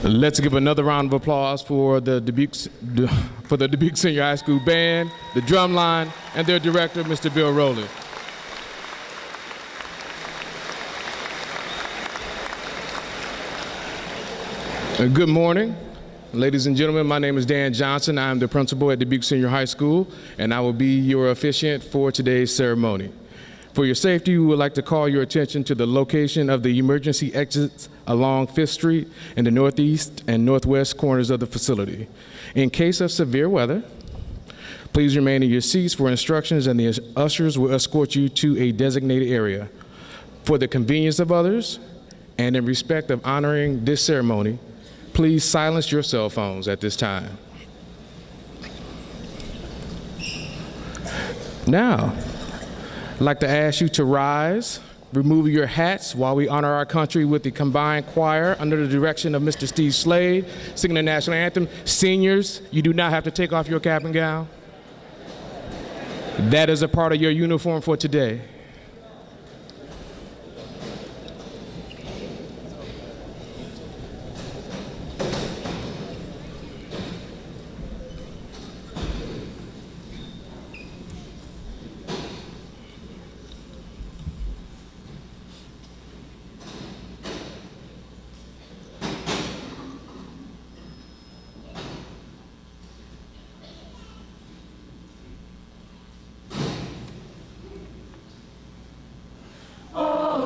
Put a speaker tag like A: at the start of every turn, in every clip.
A: Let's give another round of applause for the Dubuque Senior High School Band, the drum line, and their director, Mr. Bill Rowley. Good morning, ladies and gentlemen. My name is Dan Johnson. I'm the principal at Dubuque Senior High School, and I will be your officiant for today's ceremony. For your safety, we would like to call your attention to the location of the emergency exits along 5th Street in the northeast and northwest corners of the facility. In case of severe weather, please remain in your seats for instructions, and the ushers will escort you to a designated area. For the convenience of others and in respect of honoring this ceremony, please silence your cell phones at this time. Now, I'd like to ask you to rise, remove your hats while we honor our country with the combined choir under the direction of Mr. Steve Slade, singing the national anthem. Seniors, you do not have to take off your cap and gown. That is a part of your uniform for today.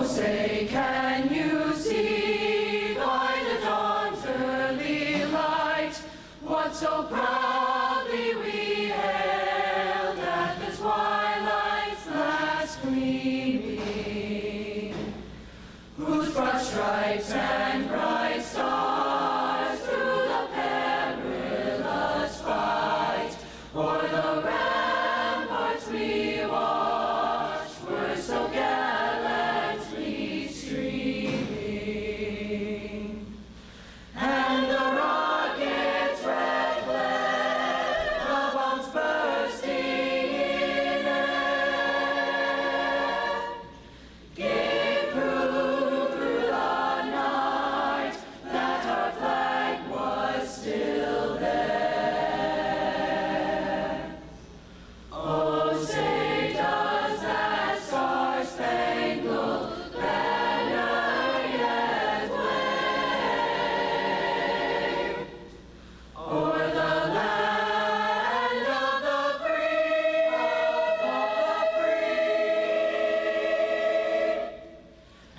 B: Say, can you see by the dawn's early light what so proudly we hailed at the twilight's last gleaming, whose broad stripes and bright stars through the perilous fight o'er the ramparts we watched were so gallantly streaming, and the rocket's red glare, the bombs bursting in air, gave proof through the night that our flag was still there. Oh, say does that star-spangled banner yet wave o'er the land of the free,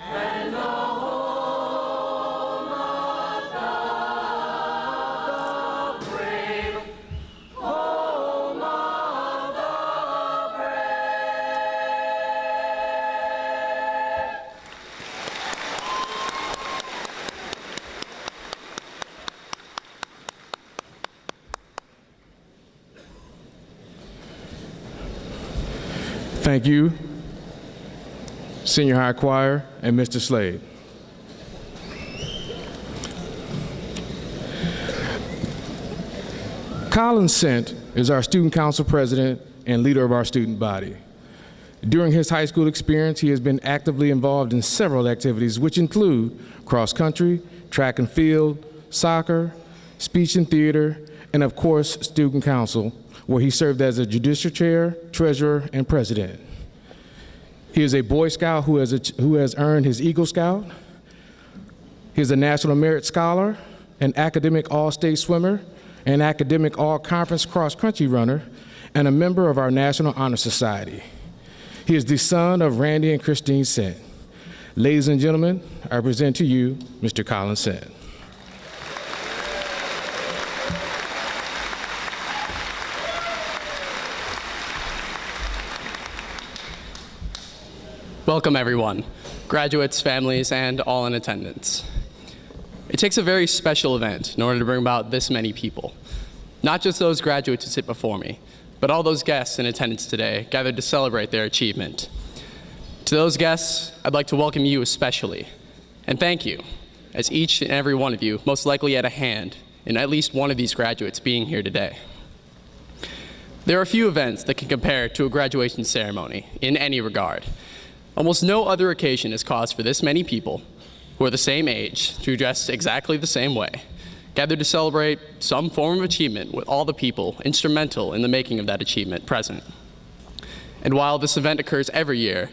B: and the home of the brave, home of the brave.
A: Thank you, Senior High Choir and Mr. Slade. Colin Sent is our student council president and leader of our student body. During his high school experience, he has been actively involved in several activities, which include cross-country, track and field, soccer, speech and theater, and of course, student council, where he served as a judicial chair, treasurer, and president. He is a Boy Scout who has earned his Eagle Scout. He is a National Merit Scholar, an academic all-state swimmer, an academic all-conference cross-country runner, and a member of our National Honor Society. He is the son of Randy and Christine Sent. Ladies and gentlemen, I present to you Mr. Colin Sent.
C: Welcome, everyone, graduates, families, and all in attendance. It takes a very special event in order to bring about this many people. Not just those graduates who sit before me, but all those guests in attendance today gathered to celebrate their achievement. To those guests, I'd like to welcome you especially, and thank you, as each and every one of you most likely had a hand in at least one of these graduates being here today. There are few events that can compare to a graduation ceremony in any regard. Almost no other occasion is cause for this many people, who are the same age, to dress exactly the same way, gathered to celebrate some form of achievement with all the people instrumental in the making of that achievement present. And while this event occurs every year,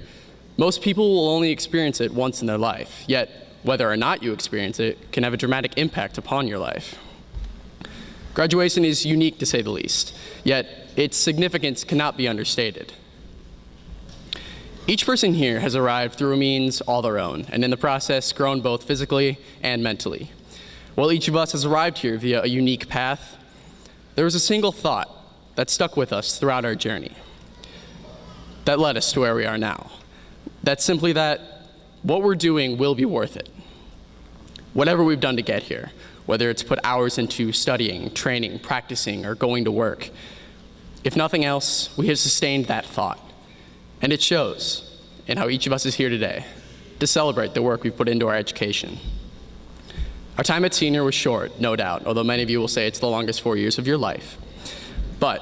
C: most people will only experience it once in their life, yet whether or not you experience it can have a dramatic impact upon your life. Graduation is unique to say the least, yet its significance cannot be understated. Each person here has arrived through a means all their own, and in the process grown both physically and mentally. While each of us has arrived here via a unique path, there was a single thought that stuck with us throughout our journey, that led us to where we are now. That's simply that what we're doing will be worth it. Whatever we've done to get here, whether it's put hours into studying, training, practicing, or going to work, if nothing else, we have sustained that thought. And it shows in how each of us is here today to celebrate the work we've put into our education. Our time at senior was short, no doubt, although many of you will say it's the longest 4 years of your life. But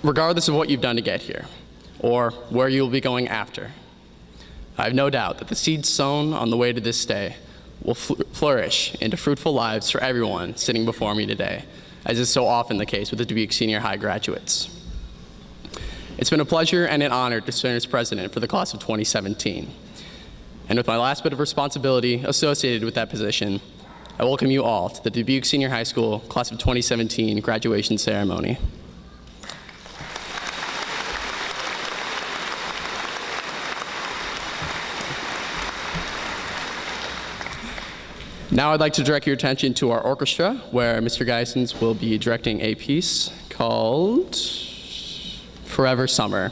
C: regardless of what you've done to get here, or where you'll be going after, I have no doubt that the seeds sown on the way to this day will flourish into fruitful lives for everyone sitting before me today, as is so often the case with the Dubuque Senior High graduates. It's been a pleasure and an honor to serve as president for the class of 2017. And with my last bit of responsibility associated with that position, I welcome you all to the Dubuque Senior High School class of 2017 graduation ceremony. Now I'd like to direct your attention to our orchestra, where Mr. Geisens will be directing a piece called Forever Summer.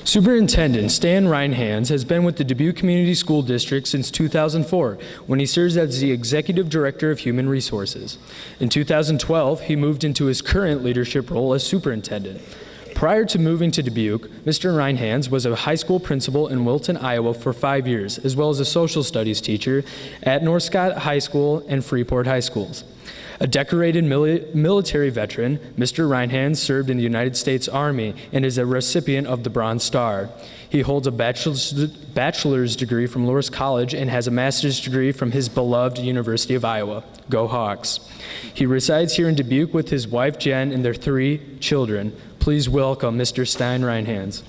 D: Superintendent Stan Reinhands has been with the Dubuque Community School District since 2004, when he serves as the Executive Director of Human Resources. In 2012, he moved into his current leadership role as Superintendent. Prior to moving to Dubuque, Mr. Reinhands was a high school principal in Wilton, Iowa for 5 years, as well as a social studies teacher at North Scott High School and Freeport High Schools. A decorated military veteran, Mr. Reinhands served in the United States Army and is a recipient of the Bronze Star. He holds a bachelor's degree from Loras College and has a master's degree from his beloved University of Iowa. Go Hawks. He resides here in Dubuque with his wife Jen and their 3 children. Please welcome Mr. Stein Reinhands.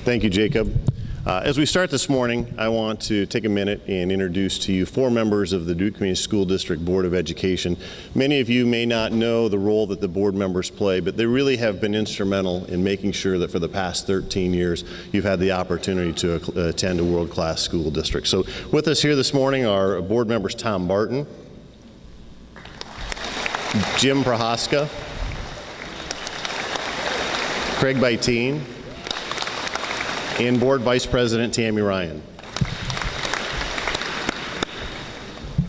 E: Thank you, Jacob. As we start this morning, I want to take a minute and introduce to you 4 members of the Dubuque Community School District Board of Education. Many of you may not know the role that the board members play, but they really have been instrumental in making sure that for the past 13 years, you've had the opportunity to attend a world-class school district. So with us here this morning are board members Tom Barton, Jim Prohaska, Craig Byteen, and Board Vice President Tammy Ryan.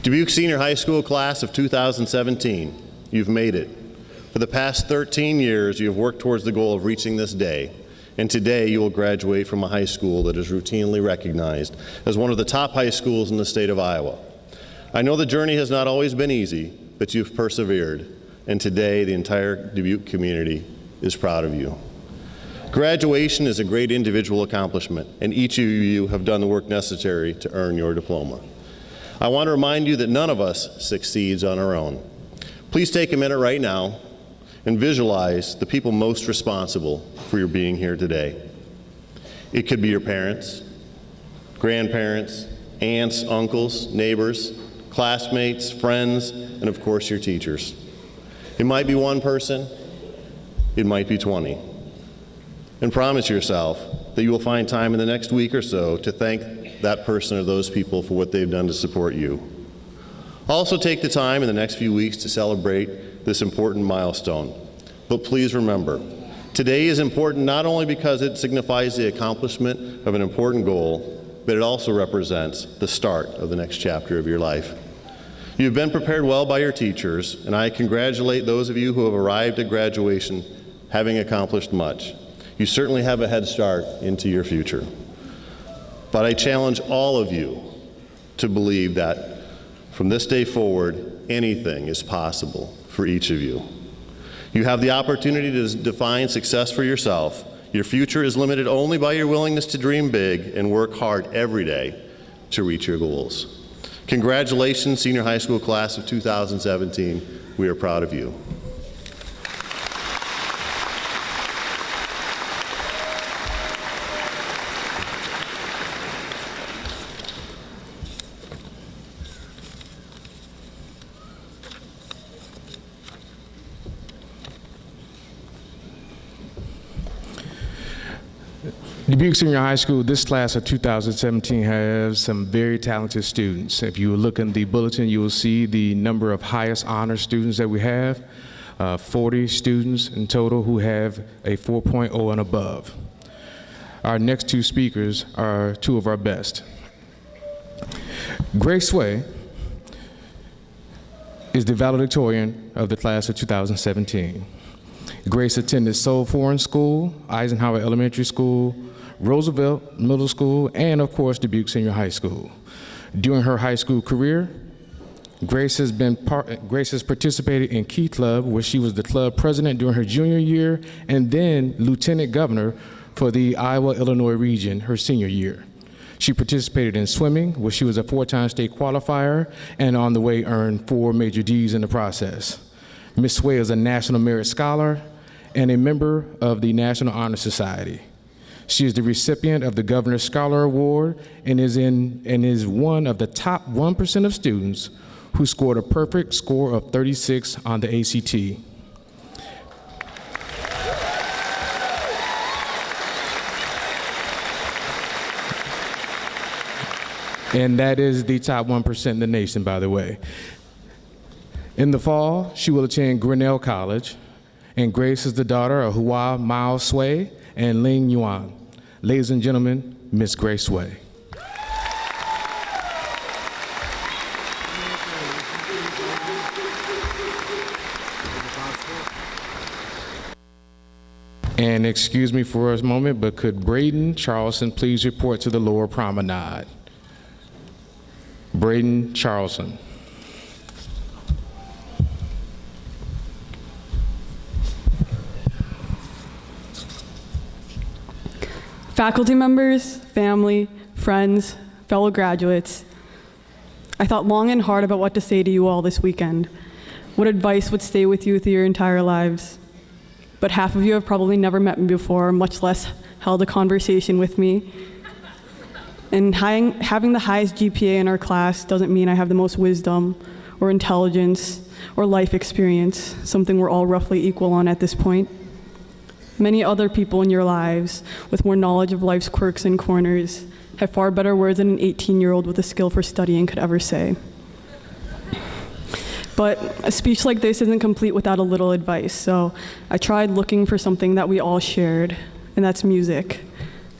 E: Dubuque Senior High School class of 2017, you've made it. For the past 13 years, you have worked towards the goal of reaching this day, and today you will graduate from a high school that is routinely recognized as one of the top high schools in the state of Iowa. I know the journey has not always been easy, but you've persevered, and today the entire Dubuque community is proud of you. Graduation is a great individual accomplishment, and each of you have done the work necessary to earn your diploma. I want to remind you that none of us succeeds on our own. Please take a minute right now and visualize the people most responsible for your being here today. It could be your parents, grandparents, aunts, uncles, neighbors, classmates, friends, and of course your teachers. It might be one person, it might be 20. And promise yourself that you will find time in the next week or so to thank that person or those people for what they've done to support you. Also take the time in the next few weeks to celebrate this important milestone. But please remember, today is important not only because it signifies the accomplishment of an important goal, but it also represents the start of the next chapter of your life. You've been prepared well by your teachers, and I congratulate those of you who have arrived at graduation having accomplished much. You certainly have a head start into your future. But I challenge all of you to believe that from this day forward, anything is possible for each of you. You have the opportunity to define success for yourself. Your future is limited only by your willingness to dream big and work hard every day to reach your goals. Congratulations, senior high school class of 2017. We are proud of you.
A: Dubuque Senior High School, this class of 2017 has some very talented students. If you look in the bulletin, you will see the number of highest honor students that we have, 40 students in total who have a 4.0 and above. Our next 2 speakers are 2 of our best. Grace Sway is the valedictorian of the class of 2017. Grace attended Seoul Foreign School, Eisenhower Elementary School, Roosevelt Middle School, and of course Dubuque Senior High School. During her high school career, Grace has participated in Key Club, where she was the club president during her junior year, and then lieutenant governor for the Iowa-Illinois region her senior year. She participated in swimming, where she was a 4-time state qualifier, and on the way earned 4 major Ds in the process. Ms. Sway is a National Merit Scholar and a member of the National Honor Society. She is the recipient of the Governor's Scholar Award and is one of the top 1% of students who scored a perfect score of 36 on the ACT. And that is the top 1% in the nation, by the way. In the fall, she will attend Grinnell College, and Grace is the daughter of Hua Mao Sui and Ling Yuan. Ladies and gentlemen, Miss Grace Sui. And excuse me for a moment, but could Braden Charleston please report to the lower promenade? Braden Charleston.
F: Faculty members, family, friends, fellow graduates, I thought long and hard about what to say to you all this weekend. What advice would stay with you through your entire lives? But half of you have probably never met me before, much less held a conversation with me. And having the highest GPA in our class doesn't mean I have the most wisdom or intelligence or life experience, something we're all roughly equal on at this point. Many other people in your lives with more knowledge of life's quirks and corners have far better words than an 18-year-old with a skill for studying could ever say. But a speech like this isn't complete without a little advice, so I tried looking for something that we all shared, and that's music.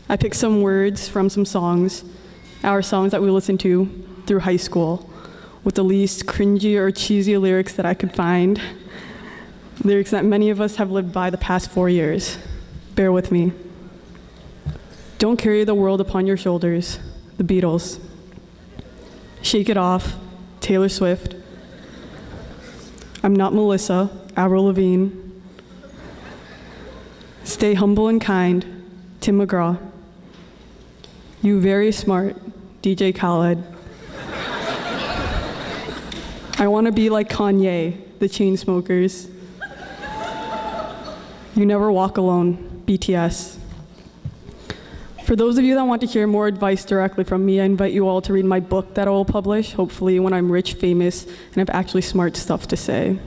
F: I picked some words from some songs, our songs that we listened to through high school, with the least cringy or cheesy lyrics that I could find, lyrics that many of us have lived by the past 4 years. Bear with me. Don't carry the world upon your shoulders, the Beatles. Shake It Off, Taylor Swift. I'm Not Melissa, Avril Lavigne. Stay Humble and Kind, Tim McGraw. You Very Smart, DJ Khaled. I Want to Be Like Kanye, The Chainsmokers. You Never Walk Alone, BTS. For those of you that want to hear more advice directly from me, I invite you all to read my book that I will publish, hopefully when I'm rich, famous, and have actually smart stuff to say.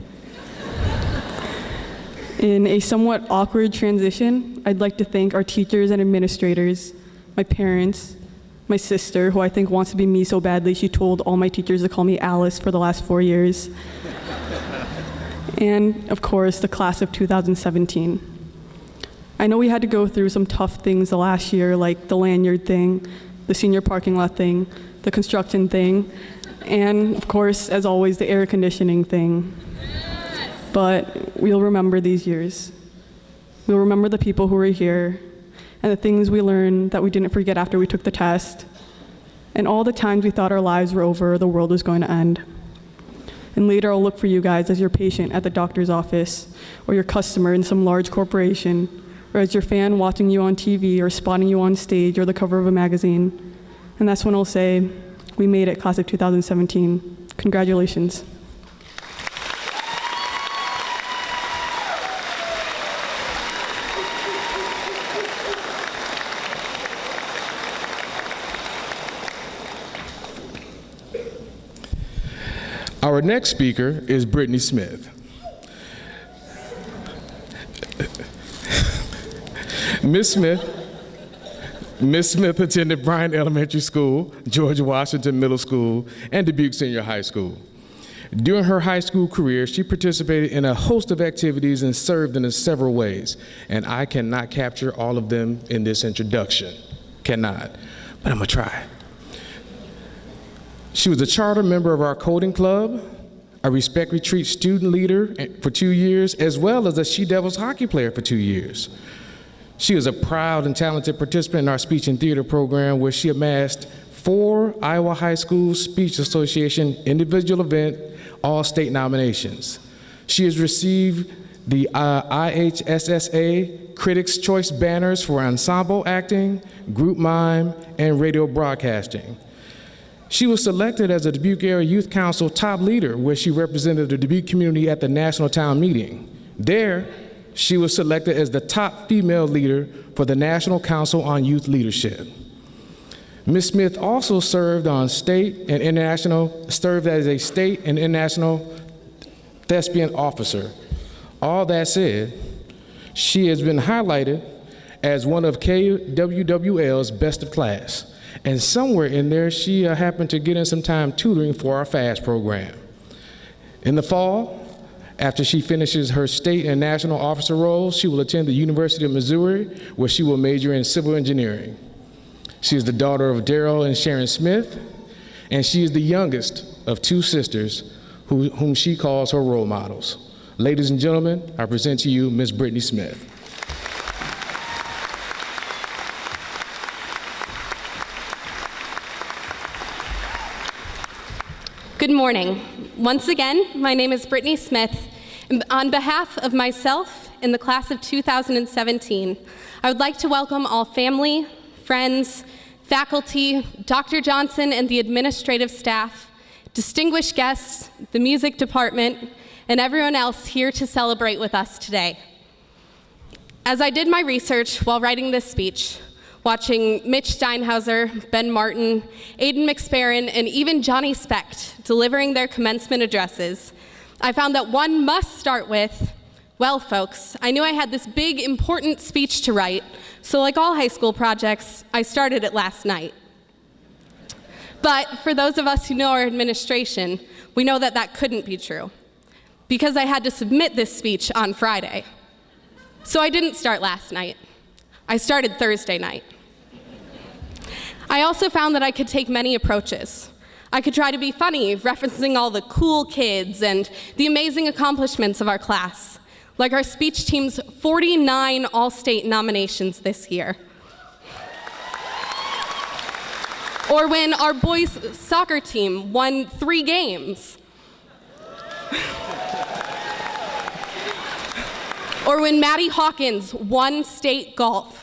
F: In a somewhat awkward transition, I'd like to thank our teachers and administrators, my parents, my sister, who I think wants to be me so badly she told all my teachers to call me Alice for the last 4 years. And, of course, the class of 2017. I know we had to go through some tough things the last year, like the lanyard thing, the senior parking lot thing, the construction thing, and, of course, as always, the air conditioning thing. But we'll remember these years. We'll remember the people who were here, and the things we learned that we didn't forget after we took the test, and all the times we thought our lives were over, the world was going to end. And later I'll look for you guys as your patient at the doctor's office, or your customer in some large corporation, or as your fan watching you on TV or spotting you on stage or the cover of a magazine. And that's when I'll say, we made it, class of 2017. Congratulations.
A: Our next speaker is Brittany Smith. Ms. Smith attended Bryan Elementary School, George Washington Middle School, and Dubuque Senior High School. During her high school career, she participated in a host of activities and served in several ways, and I cannot capture all of them in this introduction. Cannot, but I'm gonna try. She was a charter member of our coding club, a Respect Retreat student leader for 2 years, as well as a She Devils hockey player for 2 years. She was a proud and talented participant in our speech and theater program, where she amassed 4 Iowa High School Speech Association individual event all-state nominations. She has received the IHSSA Critics' Choice banners for ensemble acting, group mime, and radio broadcasting. She was selected as a Dubuque Area Youth Council top leader, where she represented the Dubuque community at the National Town Meeting. There, she was selected as the top female leader for the National Council on Youth Leadership. Ms. Smith also served as a state and international thespian officer. All that said, she has been highlighted as one of KWWL's best of class. And somewhere in there, she happened to get in some time tutoring for our FAST program. In the fall, after she finishes her state and national officer roles, she will attend the University of Missouri, where she will major in civil engineering. She is the daughter of Daryl and Sharon Smith, and she is the youngest of two sisters whom she calls her role models. Ladies and gentlemen, I present to you Ms. Brittany Smith.
G: Good morning. Once again, my name is Brittany Smith. And on behalf of myself and the class of 2017, I would like to welcome all family, friends, faculty, Dr. Johnson and the administrative staff, distinguished guests, the music department, and everyone else here to celebrate with us today. As I did my research while writing this speech, watching Mitch Steinhauser, Ben Martin, Aidan McSparron, and even Johnny Specht delivering their commencement addresses, I found that one must start with, well, folks, I knew I had this big, important speech to write, so like all high school projects, I started it last night. But for those of us who know our administration, we know that that couldn't be true, because I had to submit this speech on Friday. So I didn't start last night. I started Thursday night. I also found that I could take many approaches. I could try to be funny, referencing all the cool kids and the amazing accomplishments of our class, like our speech team's 49 all-state nominations this year. Or when our boys' soccer team won 3 games. Or when Maddie Hawkins won state golf.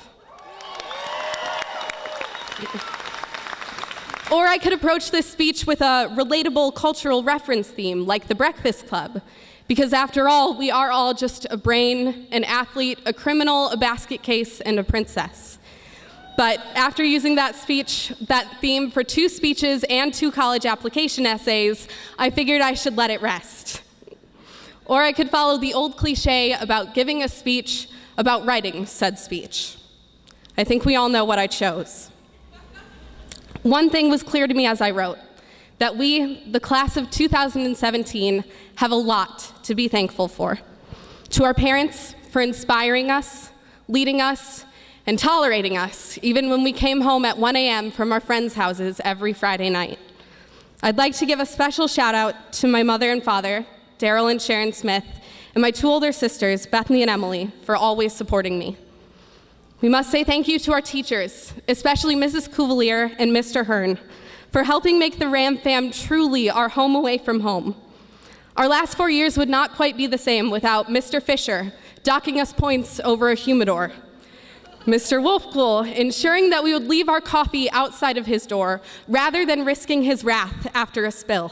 G: Or I could approach this speech with a relatable cultural reference theme, like the Breakfast Club, because after all, we are all just a brain, an athlete, a criminal, a basket case, and a princess. But after using that theme for 2 speeches and 2 college application essays, I figured I should let it rest. Or I could follow the old cliche about giving a speech about writing said speech. I think we all know what I chose. One thing was clear to me as I wrote, that we, the class of 2017, have a lot to be thankful for. To our parents for inspiring us, leading us, and tolerating us, even when we came home at 1 a.m. from our friends' houses every Friday night. I'd like to give a special shout out to my mother and father, Daryl and Sharon Smith, and my 2 older sisters, Bethany and Emily, for always supporting me. We must say thank you to our teachers, especially Mrs. Cuvalier and Mr. Hearn, for helping make the Ram Fam truly our home away from home. Our last 4 years would not quite be the same without Mr. Fisher docking us points over a humidor, Mr. Wolfpool ensuring that we would leave our coffee outside of his door rather than risking his wrath after a spill,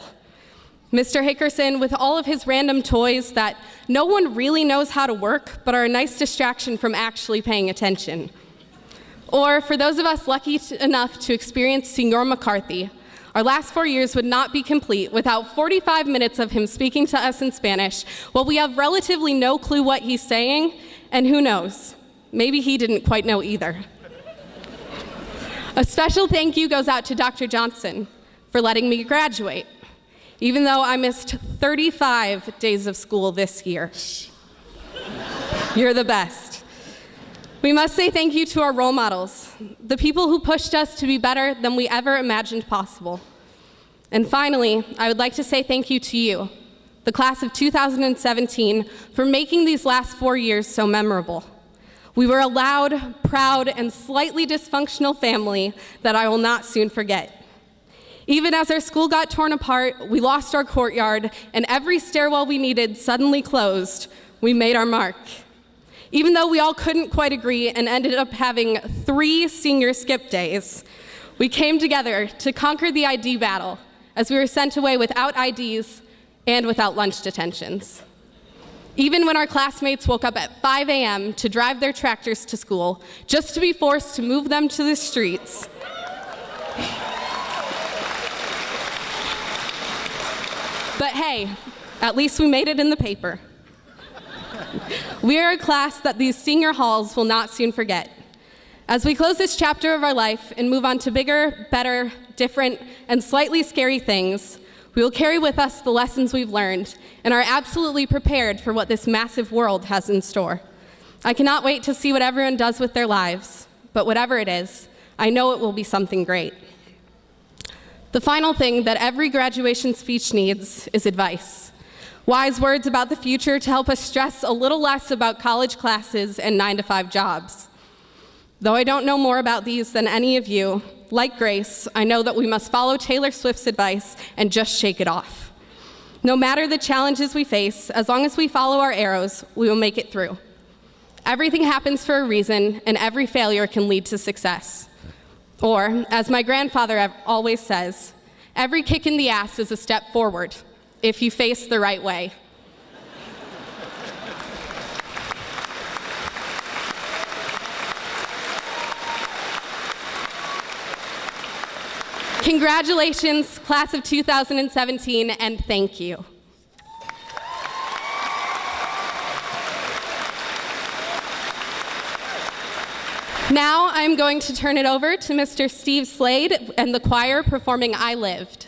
G: Mr. Hickerson with all of his random toys that no one really knows how to work but are a nice distraction from actually paying attention. Or for those of us lucky enough to experience Senor McCarthy, our last 4 years would not be complete without 45 minutes of him speaking to us in Spanish while we have relatively no clue what he's saying, and who knows, maybe he didn't quite know either. A special thank you goes out to Dr. Johnson for letting me graduate, even though I missed 35 days of school this year. You're the best. We must say thank you to our role models, the people who pushed us to be better than we ever imagined possible. And finally, I would like to say thank you to you, the class of 2017, for making these last 4 years so memorable. We were a loud, proud, and slightly dysfunctional family that I will not soon forget. Even as our school got torn apart, we lost our courtyard, and every stairwell we needed suddenly closed, we made our mark. Even though we all couldn't quite agree and ended up having 3 senior skip days, we came together to conquer the ID battle as we were sent away without IDs and without lunch detentions. Even when our classmates woke up at 5 a.m. to drive their tractors to school, just to be forced to move them to the streets. But hey, at least we made it in the paper. We are a class that these senior halls will not soon forget. As we close this chapter of our life and move on to bigger, better, different, and slightly scary things, we We will carry with us the lessons we've learned and are absolutely prepared for what this massive world has in store. I cannot wait to see what everyone does with their lives, but whatever it is, I know it will be something great. The final thing that every graduation speech needs is advice. Wise words about the future to help us stress a little less about college classes and 9-to-5 jobs. Though I don't know more about these than any of you, like Grace, I know that we must follow Taylor Swift's advice and just shake it off. No matter the challenges we face, as long as we follow our arrows, we will make it through. Everything happens for a reason, and every failure can lead to success. Or, as my grandfather always says, every kick in the ass is a step forward, if you face the right way. Congratulations, class of 2017, and thank you. Now I'm going to turn it over to Mr. Steve Slade and the choir performing I Lived.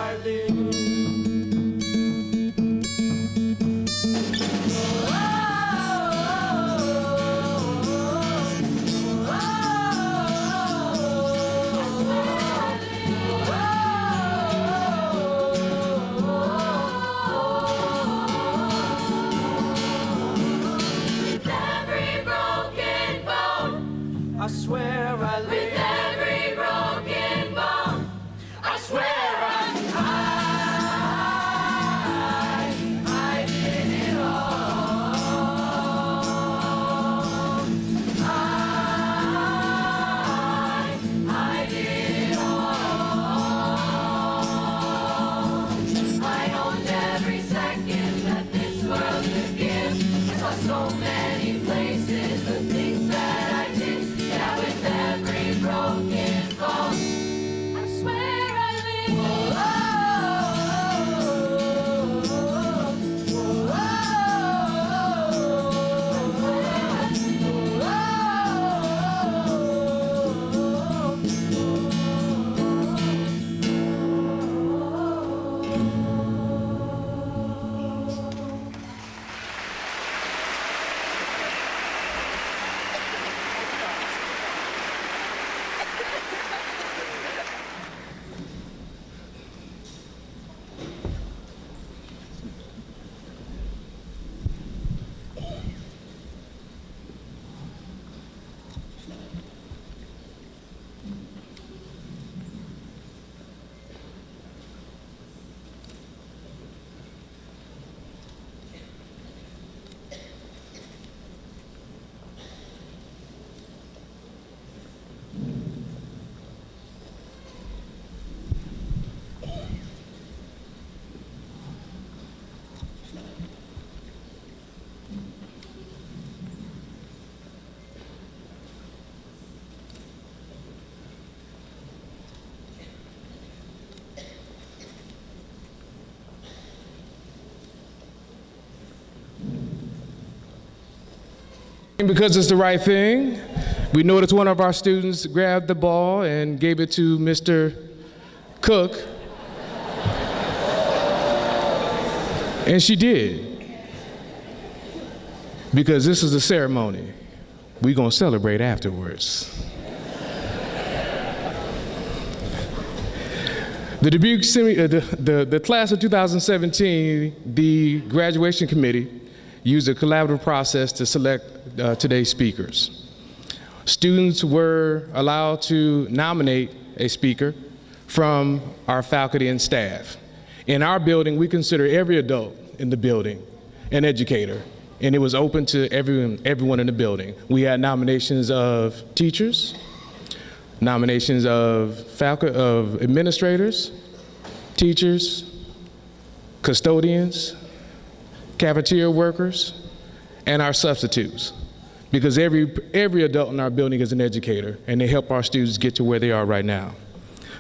B: I live.
G: With every broken bone,
B: I swear I live.
G: with every broken bone,
B: I swear I did it all. I did it all. I owned every second that this world could give. I saw so many places, the things that I did. Yeah, with every broken bone, I swear I live.
A: And because it's the right thing, we noticed one of our students grabbed the ball and gave it to Mr. Cook. And she did. Because this is a ceremony. We're going to celebrate afterwards. The Dubuque, the class of 2017, the graduation committee used a collaborative process to select today's speakers. Students were allowed to nominate a speaker from our faculty and staff. In our building, we consider every adult in the building an educator, and it was open to everyone in the building. We had nominations of teachers, nominations of administrators, teachers, custodians, cafeteria workers, and our substitutes. Because every adult in our building is an educator, and they help our students get to where they are right now.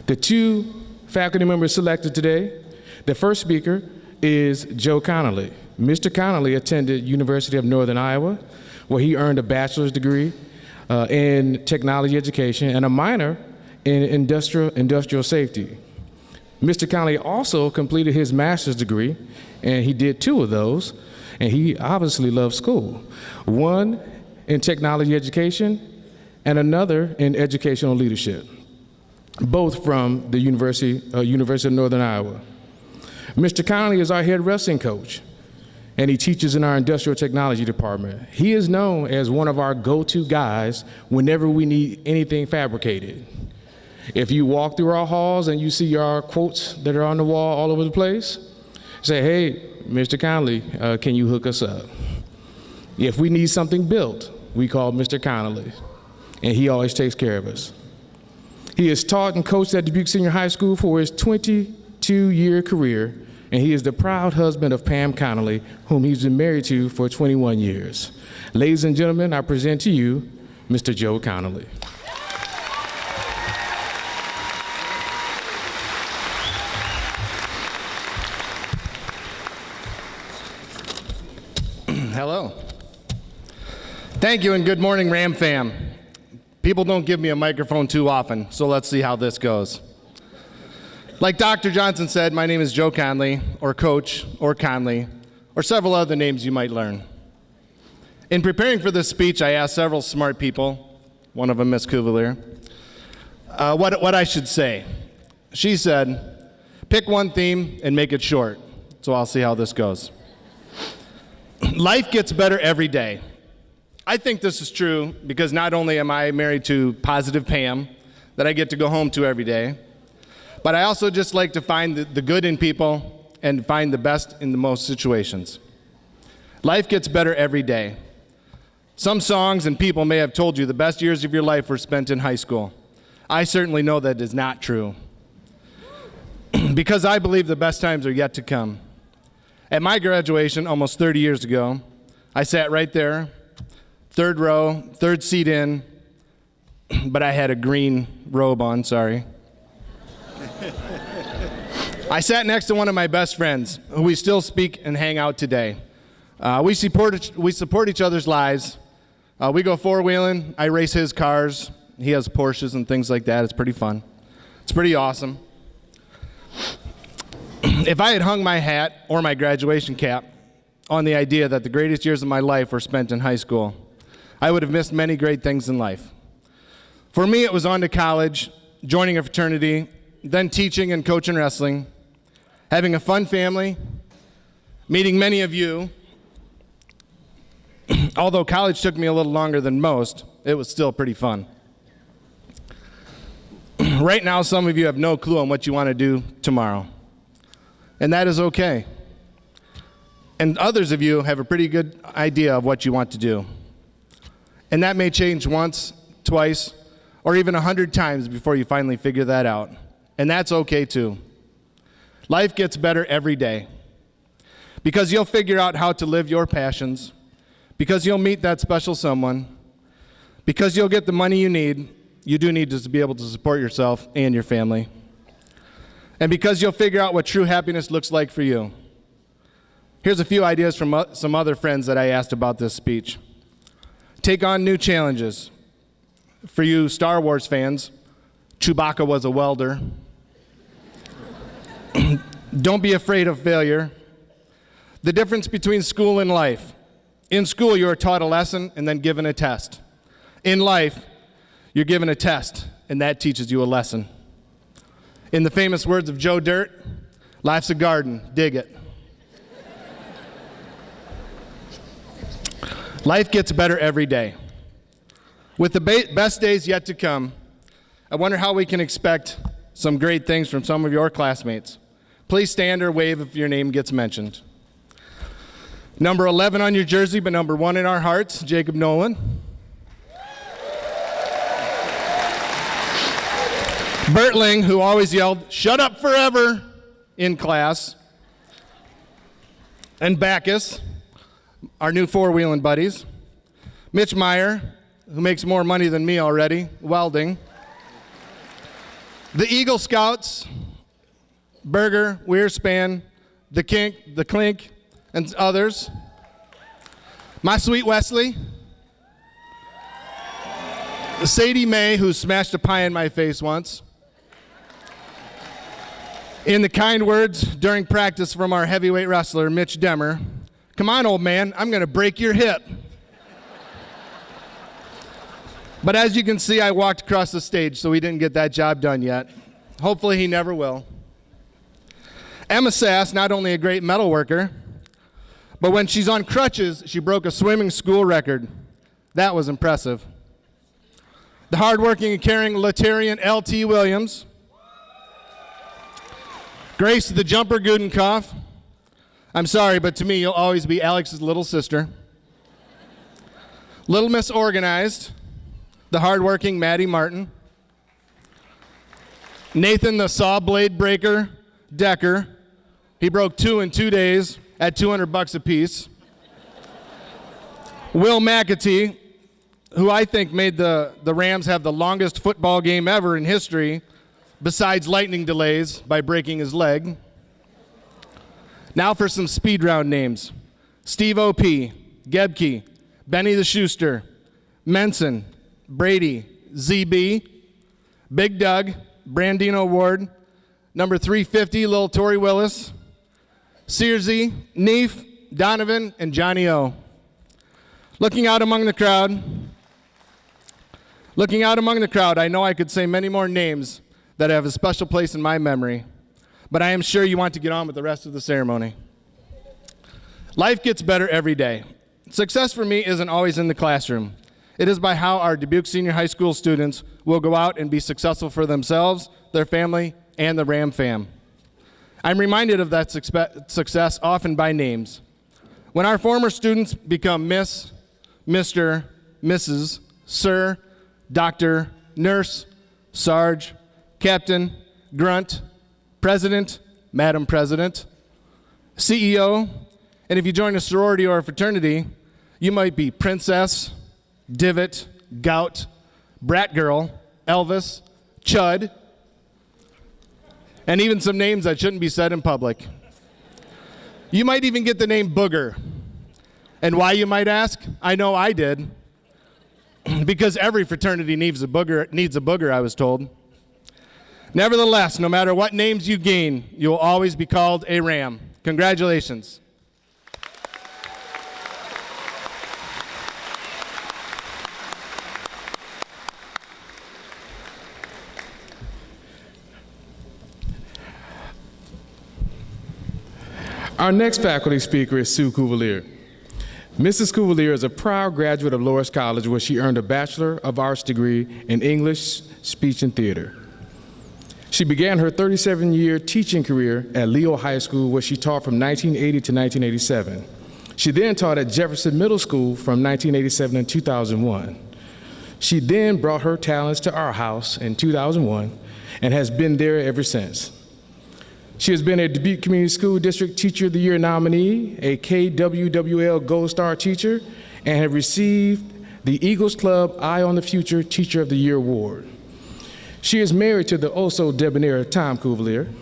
A: The two faculty members selected today, the first speaker is Joe Connolly. Mr. Connolly attended University of Northern Iowa, where he earned a bachelor's degree in technology education and a minor in industrial safety. Mr. Connolly also completed his master's degree, and he did 2 of those, and he obviously loves school. One in technology education and another in educational leadership, both from the University of Northern Iowa. Mr. Connolly is our head wrestling coach, and he teaches in our industrial technology department. He is known as one of our go-to guys whenever we need anything fabricated. If you walk through our halls and you see our quotes that are on the wall all over the place, say, hey, Mr. Connolly, can you hook us up? If we need something built, we call Mr. Connolly, and he always takes care of us. He has taught and coached at Dubuque Senior High School for his 22-year career, and he is the proud husband of Pam Connolly, whom he's been married to for 21 years. Ladies and gentlemen, I present to you Mr. Joe Connolly.
H: Hello. Thank you and good morning, Ram fam. People don't give me a microphone too often, so let's see how this goes. Like Dr. Johnson said, my name is Joe Conley, or Coach, or Conley, or several other names you might learn. In preparing for this speech, I asked several smart people, one of them Miss Cuvalier, what I should say. She said, pick one theme and make it short. So I'll see how this goes. Life gets better every day. I think this is true because not only am I married to Positive Pam, that I get to go home to every day, but I also just like to find the good in people and find the best in the most situations. Life gets better every day. Some songs and people may have told you the best years of your life were spent in high school. I certainly know that is not true. Because I believe the best times are yet to come. At my graduation almost 30 years ago, I sat right there, third row, third seat in, but I had a green robe on, sorry. I sat next to one of my best friends, who we still speak and hang out today. We support each other's lives. We go four-wheeling. I race his cars. He has Porsches and things like that. It's pretty fun. It's pretty awesome. If I had hung my hat or my graduation cap on the idea that the greatest years of my life were spent in high school, I would have missed many great things in life. For me, it was on to college, joining a fraternity, then teaching and coaching wrestling, having a fun family, meeting many of you. Although college took me a little longer than most, it was still pretty fun. Right now, some of you have no clue on what you want to do tomorrow. And that is okay. And others of you have a pretty good idea of what you want to do. And that may change once, twice, or even 100 times before you finally figure that out. And that's okay too. Life gets better every day. Because you'll figure out how to live your passions. Because you'll meet that special someone. Because you'll get the money you need. You do need to be able to support yourself and your family. And because you'll figure out what true happiness looks like for you. Here's a few ideas from some other friends that I asked about this speech. Take on new challenges. For you Star Wars fans, Chewbacca was a welder. Don't be afraid of failure. The difference between school and life. In school, you are taught a lesson and then given a test. In life, you're given a test, and that teaches you a lesson. In the famous words of Joe Dirt, life's a garden, dig it. Life gets better every day. With the best days yet to come, I wonder how we can expect some great things from some of your classmates. Please stand or wave if your name gets mentioned. Number 11 on your jersey, but number 1 in our hearts, Jacob Nolan. Bertling, who always yelled, "Shut up forever," in class. And Bacchus, our new four-wheeling buddies. Mitch Meyer, who makes more money than me already, welding. The Eagle Scouts, Berger, Weerspan, the Clink, and others. My sweet Wesley. Sadie Mae, who smashed a pie in my face once. In the kind words during practice from our heavyweight wrestler, Mitch Demmer, "Come on, old man, I'm going to break your hip." But as you can see, I walked across the stage, so he didn't get that job done yet. Hopefully he never will. Emma Sass, not only a great metal worker, but when she's on crutches, she broke a swimming school record. That was impressive. The hardworking and caring Latarian L.T. Williams. Grace the Jumper Gudenkoff. I'm sorry, but to me, you'll always be Alex's little sister. Little Miss Organized. The hardworking Maddie Martin. Nathan the Saw Blade Breaker Decker. He broke 2 in 2 days at $200 a piece. Will McAtee, who I think made the Rams have the longest football game ever in history, besides lightning delays, by breaking his leg. Now for some speed round names. Steve O.P., Gebke, Benny the Schuster, Menson, Brady, ZB, Big Doug, Brandino Ward, Number 350, Lil Tori Willis. Searsy, Neef, Donovan, and Johnny O. Looking out among the crowd, I know I could say many more names that have a special place in my memory, but I am sure you want to get on with the rest of the ceremony. Life gets better every day. Success for me isn't always in the classroom. It is by how our Dubuque Senior High School students will go out and be successful for themselves, their family, and the Ram fam. I'm reminded of that success often by names. When our former students become Miss, Mr., Mrs., Sir, Doctor, Nurse, Sarge, Captain, Grunt, President, Madam President, CEO, and if you join a sorority or a fraternity, you might be Princess, Divot, Gout, Brat Girl, Elvis, Chud, and even some names that shouldn't be said in public. You might even get the name Booger. And why, you might ask? I know I did. Because every fraternity needs a booger, I was told. Nevertheless, no matter what names you gain, you will always be called a Ram. Congratulations.
A: Our next faculty speaker is Sue Cuvalier. Mrs. Cuvalier is a proud graduate of Loras College, where she earned a Bachelor of Arts degree in English, Speech, and Theater. She began her 37-year teaching career at Leo High School, where she taught from 1980 to 1987. She then taught at Jefferson Middle School from 1987 to 2001. She then brought her talents to our house in 2001 and has been there ever since. She has been a Dubuque Community School District Teacher of the Year nominee, a KWWL Gold Star Teacher, and have received the Eagles Club Eye on the Future Teacher of the Year Award. She is married to the also debonair Tom Cuvalier,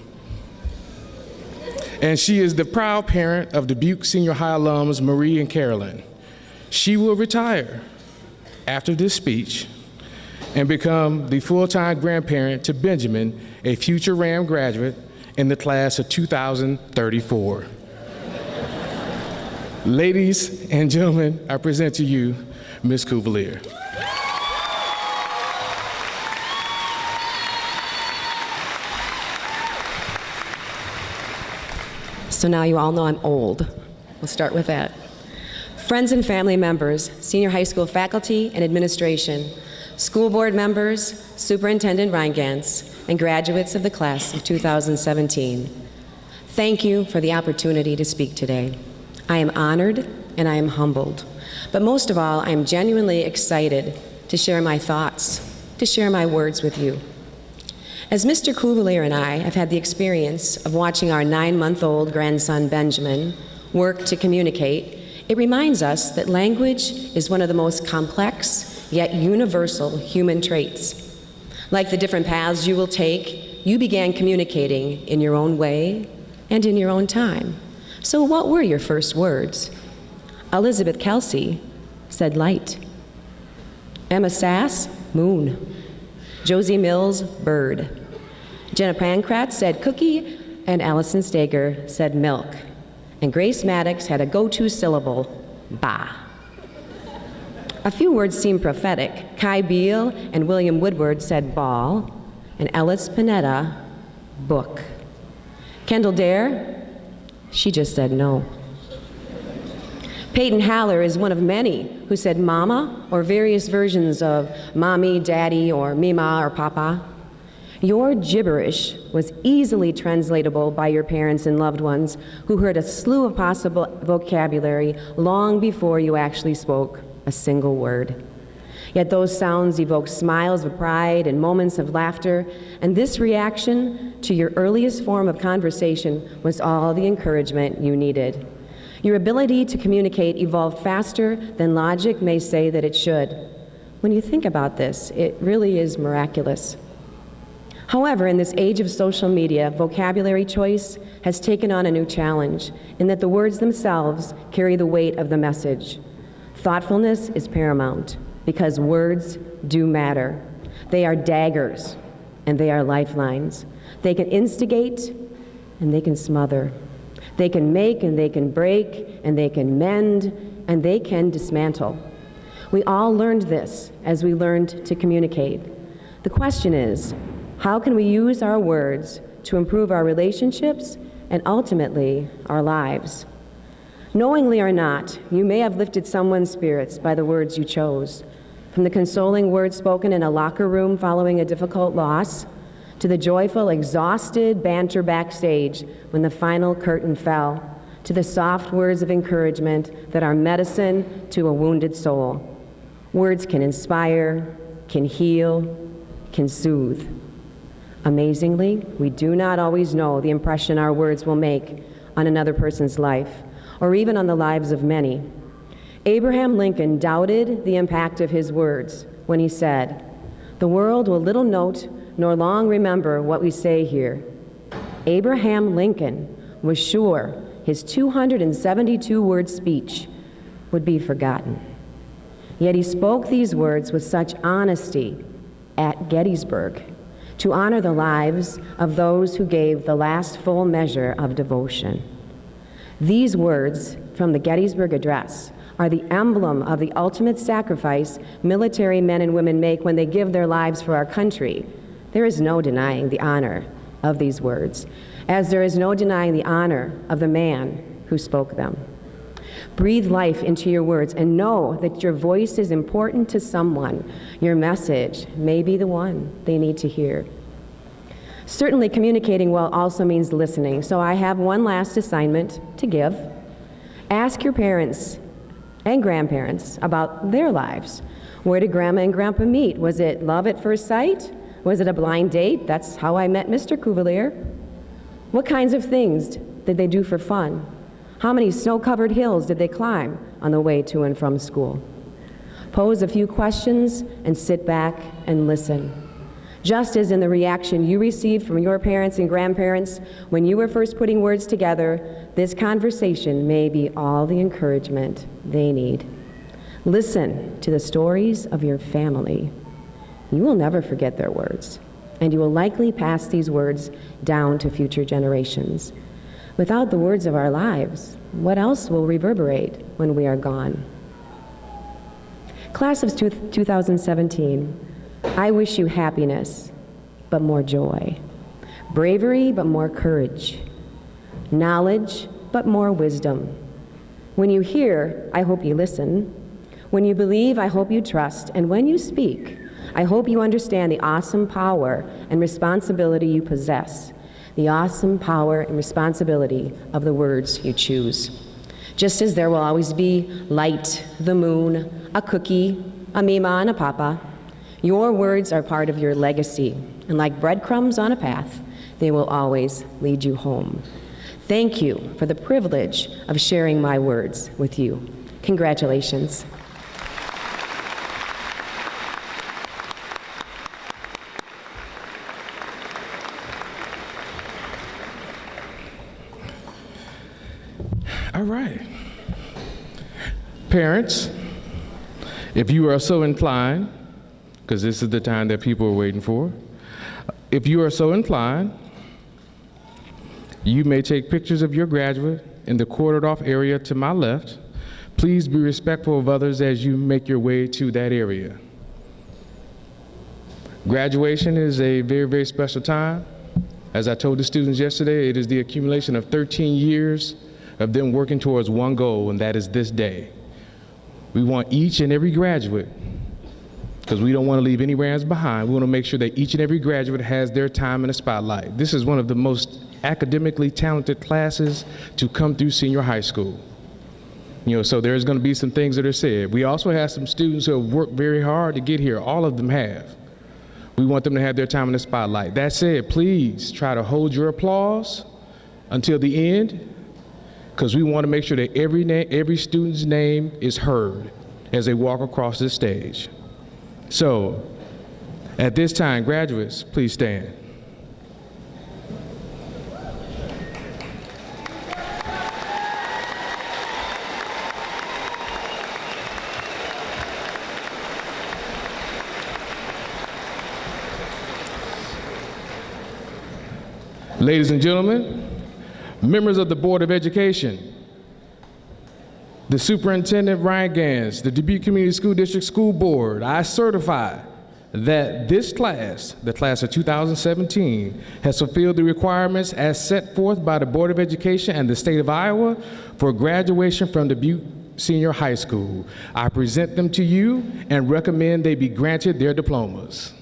A: and she is the proud parent of Dubuque Senior High alums Marie and Carolyn. She will retire after this speech and become the full-time grandparent to Benjamin, a future Ram graduate in the class of 2034. Ladies and gentlemen, I present to you Ms. Cuvalier.
I: So now you all know I'm old. We'll start with that. Friends and family members, senior high school faculty and administration, school board members, Superintendent Reingans, and graduates of the class of 2017. Thank you for the opportunity to speak today. I am honored and I am humbled, but most of all, I am genuinely excited to share my thoughts, to share my words with you. As Mr. Cuvalier and I have had the experience of watching our 9-month-old grandson Benjamin work to communicate, it reminds us that language is one of the most complex yet universal human traits. Like the different paths you will take, you began communicating in your own way and in your own time. So what were your first words? Elizabeth Kelsey said light. Emma Sass, moon. Josie Mills, bird. Jenna Pankratz said cookie, and Allison Stager said milk. And Grace Maddox had a go-to syllable, ba. A few words seem prophetic. Kai Beal and William Woodward said ball, and Ellis Panetta, book. Kendall Dare, she just said no. Peyton Haller is one of many who said mama or various versions of mommy, daddy, or mima or papa. Your gibberish was easily translatable by your parents and loved ones who heard a slew of possible vocabulary long before you actually spoke a single word. Yet those sounds evoked smiles of pride and moments of laughter, and this reaction to your earliest form of conversation was all the encouragement you needed. Your ability to communicate evolved faster than logic may say that it should. When you think about this, it really is miraculous. However, in this age of social media, vocabulary choice has taken on a new challenge in that the words themselves carry the weight of the message. Thoughtfulness is paramount because words do matter. They are daggers and they are lifelines. They can instigate and they can smother. They can make and they can break and they can mend and they can dismantle. We all learned this as we learned to communicate. The question is, how can we use our words to improve our relationships and ultimately our lives? Knowingly or not, you may have lifted someone's spirits by the words you chose. From the consoling words spoken in a locker room following a difficult loss, to the joyful, exhausted banter backstage when the final curtain fell, to the soft words of encouragement that are medicine to a wounded soul. Words can inspire, can heal, can soothe. Amazingly, we do not always know the impression our words will make on another person's life, or even on the lives of many. Abraham Lincoln doubted the impact of his words when he said, "The world will little note nor long remember what we say here." Abraham Lincoln was sure his 272-word speech would be forgotten. Yet he spoke these words with such honesty at Gettysburg to honor the lives of those who gave the last full measure of devotion. These words from the Gettysburg Address are the emblem of the ultimate sacrifice military men and women make when they give their lives for our country. There is no denying the honor of these words, as there is no denying the honor of the man who spoke them. Breathe life into your words and know that your voice is important to someone. Your message may be the one they need to hear. Certainly, communicating well also means listening, so I have one last assignment to give. Ask your parents and grandparents about their lives. Where did Grandma and Grandpa meet? Was it love at first sight? Was it a blind date? That's how I met Mr. Cuvalier. What kinds of things did they do for fun? How many snow-covered hills did they climb on the way to and from school? Pose a few questions and sit back and listen. Just as in the reaction you received from your parents and grandparents when you were first putting words together, this conversation may be all the encouragement they need. Listen to the stories of your family. You will never forget their words, and you will likely pass these words down to future generations. Without the words of our lives, what else will reverberate when we are gone? Class of 2017, I wish you happiness, but more joy. Bravery, but more courage. Knowledge, but more wisdom. When you hear, I hope you listen. When you believe, I hope you trust. And when you speak, I hope you understand the awesome power and responsibility you possess. The awesome power and responsibility of the words you choose. Just as there will always be light, the moon, a cookie, a mima, and a papa, your words are part of your legacy, and like breadcrumbs on a path, they will always lead you home. Thank you for the privilege of sharing my words with you. Congratulations.
A: All right. Parents, if you are so inclined, because this is the time that people are waiting for, if you are so inclined, you may take pictures of your graduate in the quartered off area to my left. Please be respectful of others as you make your way to that area. Graduation is a very, very special time. As I told the students yesterday, it is the accumulation of 13 years of them working towards one goal, and that is this day. We want each and every graduate, because we don't want to leave any brands behind, we want to make sure that each and every graduate has their time in the spotlight. This is one of the most academically talented classes to come through senior high school. So there's going to be some things that are said. We also have some students who have worked very hard to get here. All of them have. We want them to have their time in the spotlight. That said, please try to hold your applause until the end, because we want to make sure that every student's name is heard as they walk across this stage. So, at this time, graduates, please stand. Ladies and gentlemen, members of the Board of Education, the Superintendent Ryan Gans, the Dubuque Community School District School Board, I certify that this class, the class of 2017, has fulfilled the requirements as set forth by the Board of Education and the state of Iowa for graduation from Dubuque Senior High School. I present them to you and recommend they be granted their diplomas.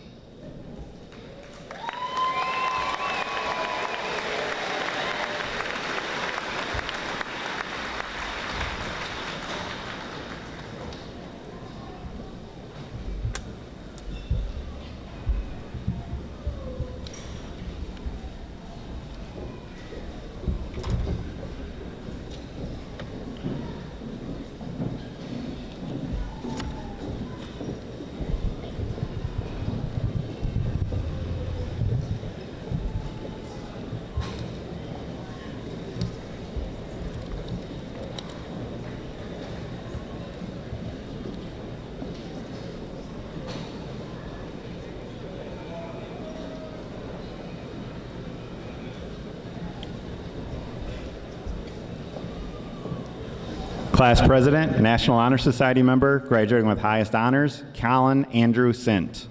J: Class President, National Honor Society member, graduating with highest honors, Colin Andrew Sint.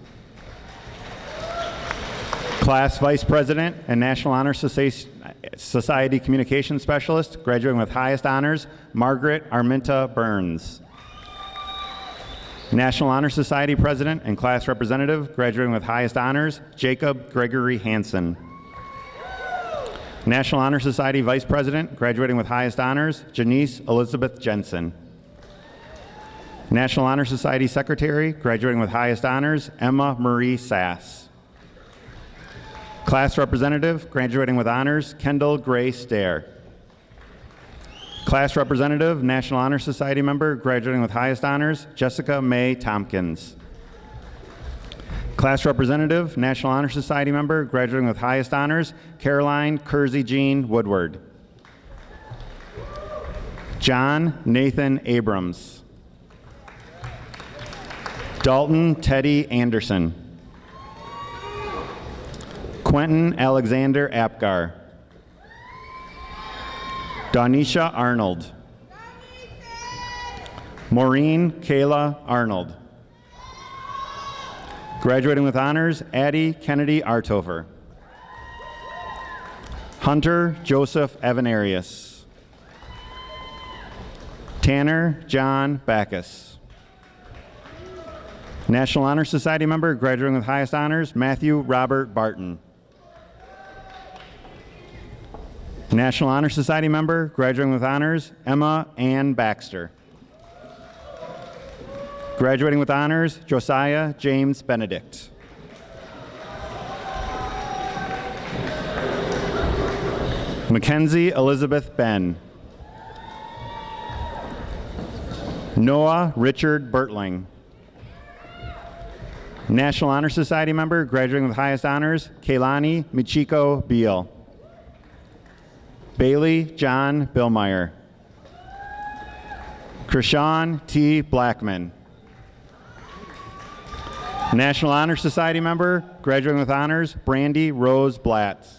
J: Class Vice President and National Honor Society Communications Specialist, graduating with highest honors, Margaret Arminta Burns. National Honor Society President and Class Representative, graduating with highest honors, Jacob Gregory Hansen. National Honor Society Vice President, graduating with highest honors, Janice Elizabeth Jensen. National Honor Society Secretary, graduating with highest honors, Emma Marie Sass. Class Representative, graduating with honors, Kendall Gray Stair. Class Representative, National Honor Society member, graduating with highest honors, Jessica May Tompkins. Class Representative, National Honor Society member, graduating with highest honors, Caroline Kersey Jean Woodward. John Nathan Abrams. Dalton Teddy Anderson. Quentin Alexander Apgar. Donisha Arnold. Maureen Kayla Arnold. Graduating with honors, Addie Kennedy Artofer. Hunter Joseph Evanarius. Tanner John Backus. National Honor Society member, graduating with highest honors, Matthew Robert Barton. National Honor Society member, graduating with honors, Emma Ann Baxter. Graduating with honors, Josiah James Benedict. Mackenzie Elizabeth Ben. Noah Richard Bertling. National Honor Society member, graduating with highest honors, Kaylani Michiko Beal. Bailey John Billmeyer. Krishan T. Blackman. National Honor Society member, graduating with honors, Brandy Rose Blatz.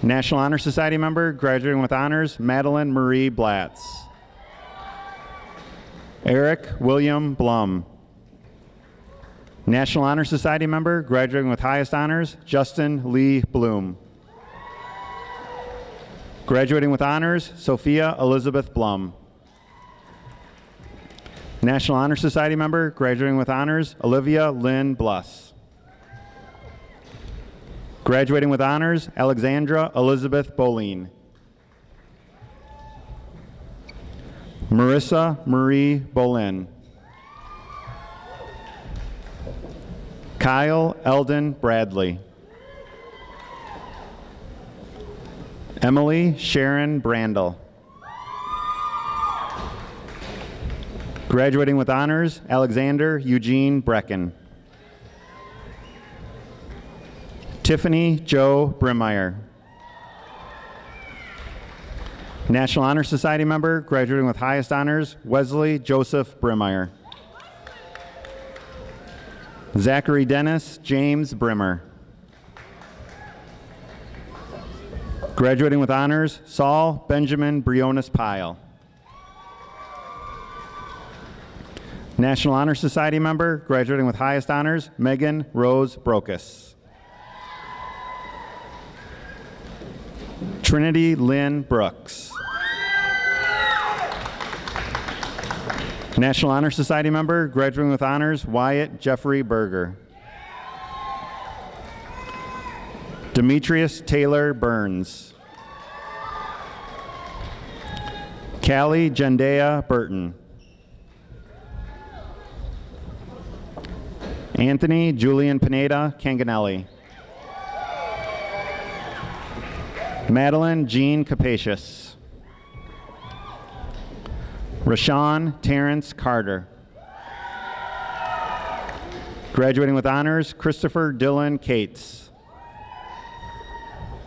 J: National Honor Society member, graduating with honors, Madeline Marie Blatz. Eric William Blum. National Honor Society member, graduating with highest honors, Justin Lee Bloom. Graduating with honors, Sophia Elizabeth Blum. National Honor Society member, graduating with honors, Olivia Lynn Bluss. Graduating with honors, Alexandra Elizabeth Boline. Marissa Marie Bolin. Kyle Eldon Bradley. Emily Sharon Brandel. Graduating with honors, Alexander Eugene Brecken. Tiffany Joe Brimmeyer. National Honor Society member, graduating with highest honors, Wesley Joseph Brimmeyer. Zachary Dennis James Brimmer. Graduating with honors, Saul Benjamin Briones Pyle. National Honor Society member, graduating with highest honors, Megan Rose Brokus. Trinity Lynn Brooks. National Honor Society member, graduating with honors, Wyatt Jeffrey Berger. Demetrius Taylor Burns. Callie Jendea Burton. Anthony Julian Pineda Canganelli. Madeline Jean Capacious. Rashawn Terrence Carter. Graduating with honors, Christopher Dylan Cates.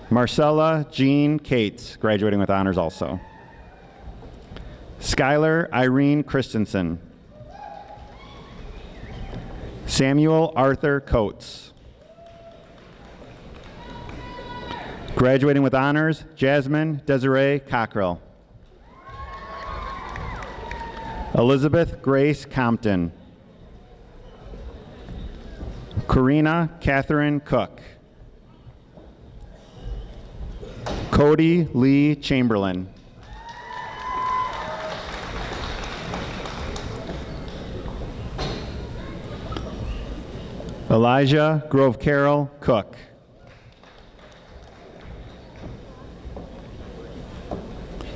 J: Marcella Jean Cates, graduating with honors also. Skylar Irene Christensen. Samuel Arthur Coates. Graduating with honors, Jasmine Desiree Cockrell. Elizabeth Grace Compton. Karina Catherine Cook. Cody Lee Chamberlain. Elijah Grove Carroll Cook.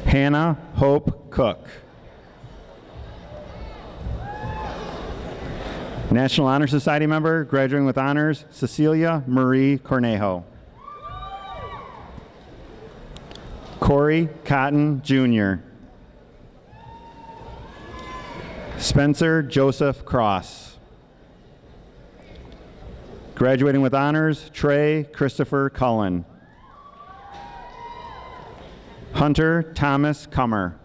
J: Hannah Hope Cook. National Honor Society member, graduating with honors, Cecilia Marie Cornejo. Corey Cotton Jr. Spencer Joseph Cross. Graduating with honors, Trey Christopher Cullen. Hunter Thomas Cummer.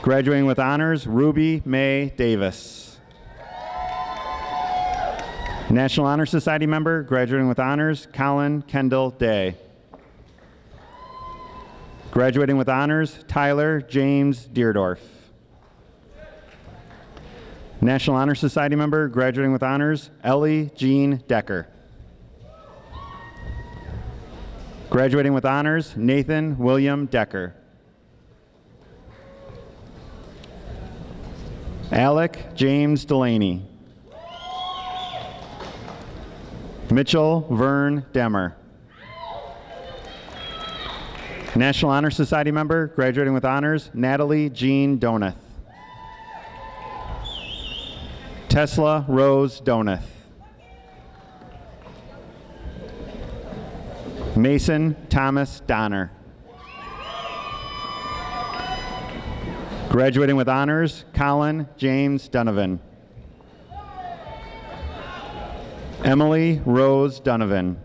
J: Graduating with honors, Ruby Mae Davis. National Honor Society member, graduating with honors, Colin Kendall Day. Graduating with honors, Tyler James Deerdorf. National Honor Society member, graduating with honors, Ellie Jean Decker. Graduating with honors, Nathan William Decker. Alec James Delaney. Mitchell Vern Demmer. National Honor Society member, graduating with honors, Natalie Jean Donath. Tesla Rose Donath. Mason Thomas Donner. Graduating with honors, Colin James Donovan. Emily Rose Donovan.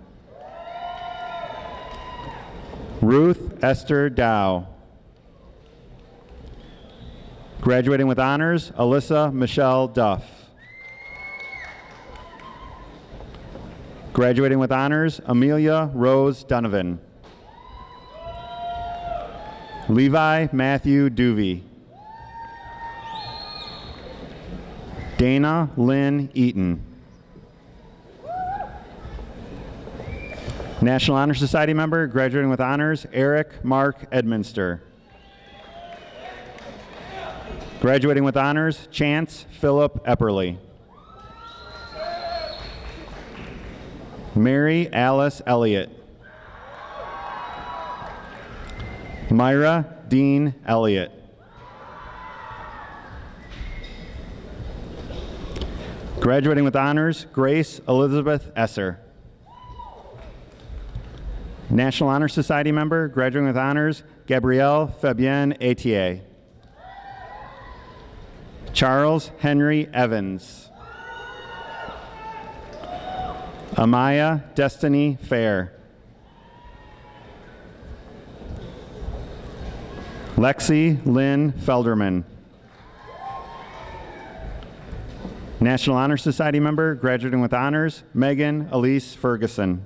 J: Ruth Esther Dow. Graduating with honors, Alyssa Michelle Duff. Graduating with honors, Amelia Rose Donovan. Levi Matthew Duvey. Dana Lynn Eaton. National Honor Society member, graduating with honors, Eric Mark Edminster. Graduating with honors, Chance Philip Epperly. Mary Alice Elliott. Myra Dean Elliott. Graduating with honors, Grace Elizabeth Esser. National Honor Society member, graduating with honors, Gabrielle Fabienne Etier. Charles Henry Evans. Amaya Destiny Fair. Lexi Lynn Felderman. National Honor Society member, graduating with honors, Megan Elise Ferguson.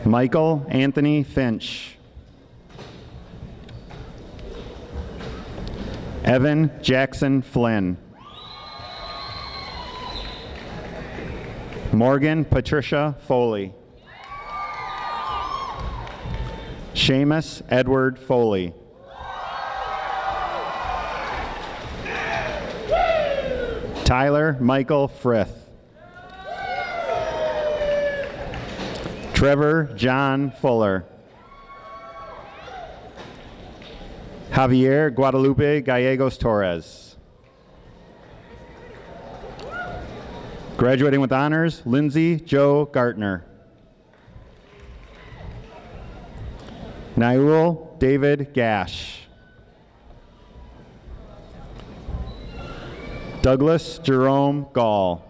J: Michael Anthony Finch. Evan Jackson Flynn. Morgan Patricia Foley. Seamus Edward Foley. Tyler Michael Frith. Trevor John Fuller. Javier Guadalupe Gallegos Torres. Graduating with honors, Lindsay Joe Gartner. Naul David Gash. Douglas Jerome Gall.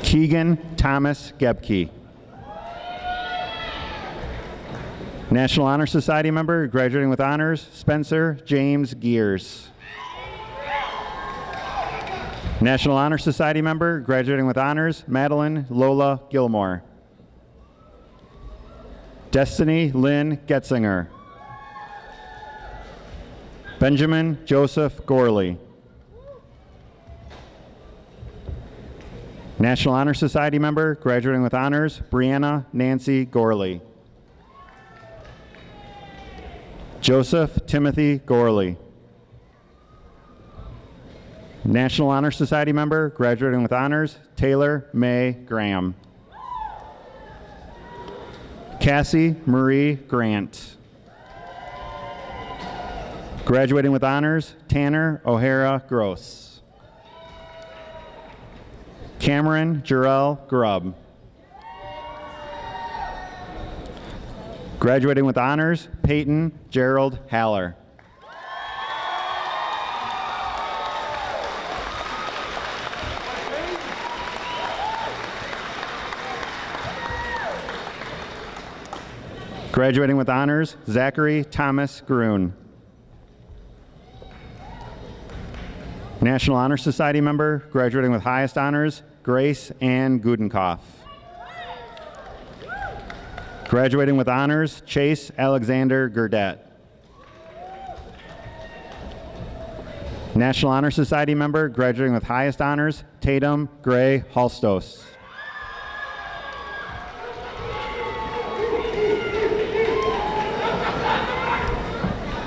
J: Keegan Thomas Gebke. National Honor Society member, graduating with honors, Spencer James Gears. National Honor Society member, graduating with honors, Madeline Lola Gilmore. Destiny Lynn Getzinger. Benjamin Joseph Gorley. National Honor Society member, graduating with honors, Brianna Nancy Gorley. Joseph Timothy Gorley. National Honor Society member, graduating with honors, Taylor May Graham. Cassie Marie Grant. Graduating with honors, Tanner O'Hara Gross. Cameron Jarrell Grubb. Graduating with honors, Peyton Gerald Haller. Graduating with honors, Zachary Thomas Groon. National Honor Society member, graduating with highest honors, Grace Ann Gudenkoff. Graduating with honors, Chase Alexander Gurdett. National Honor Society member, graduating with highest honors, Tatum Gray Halstos.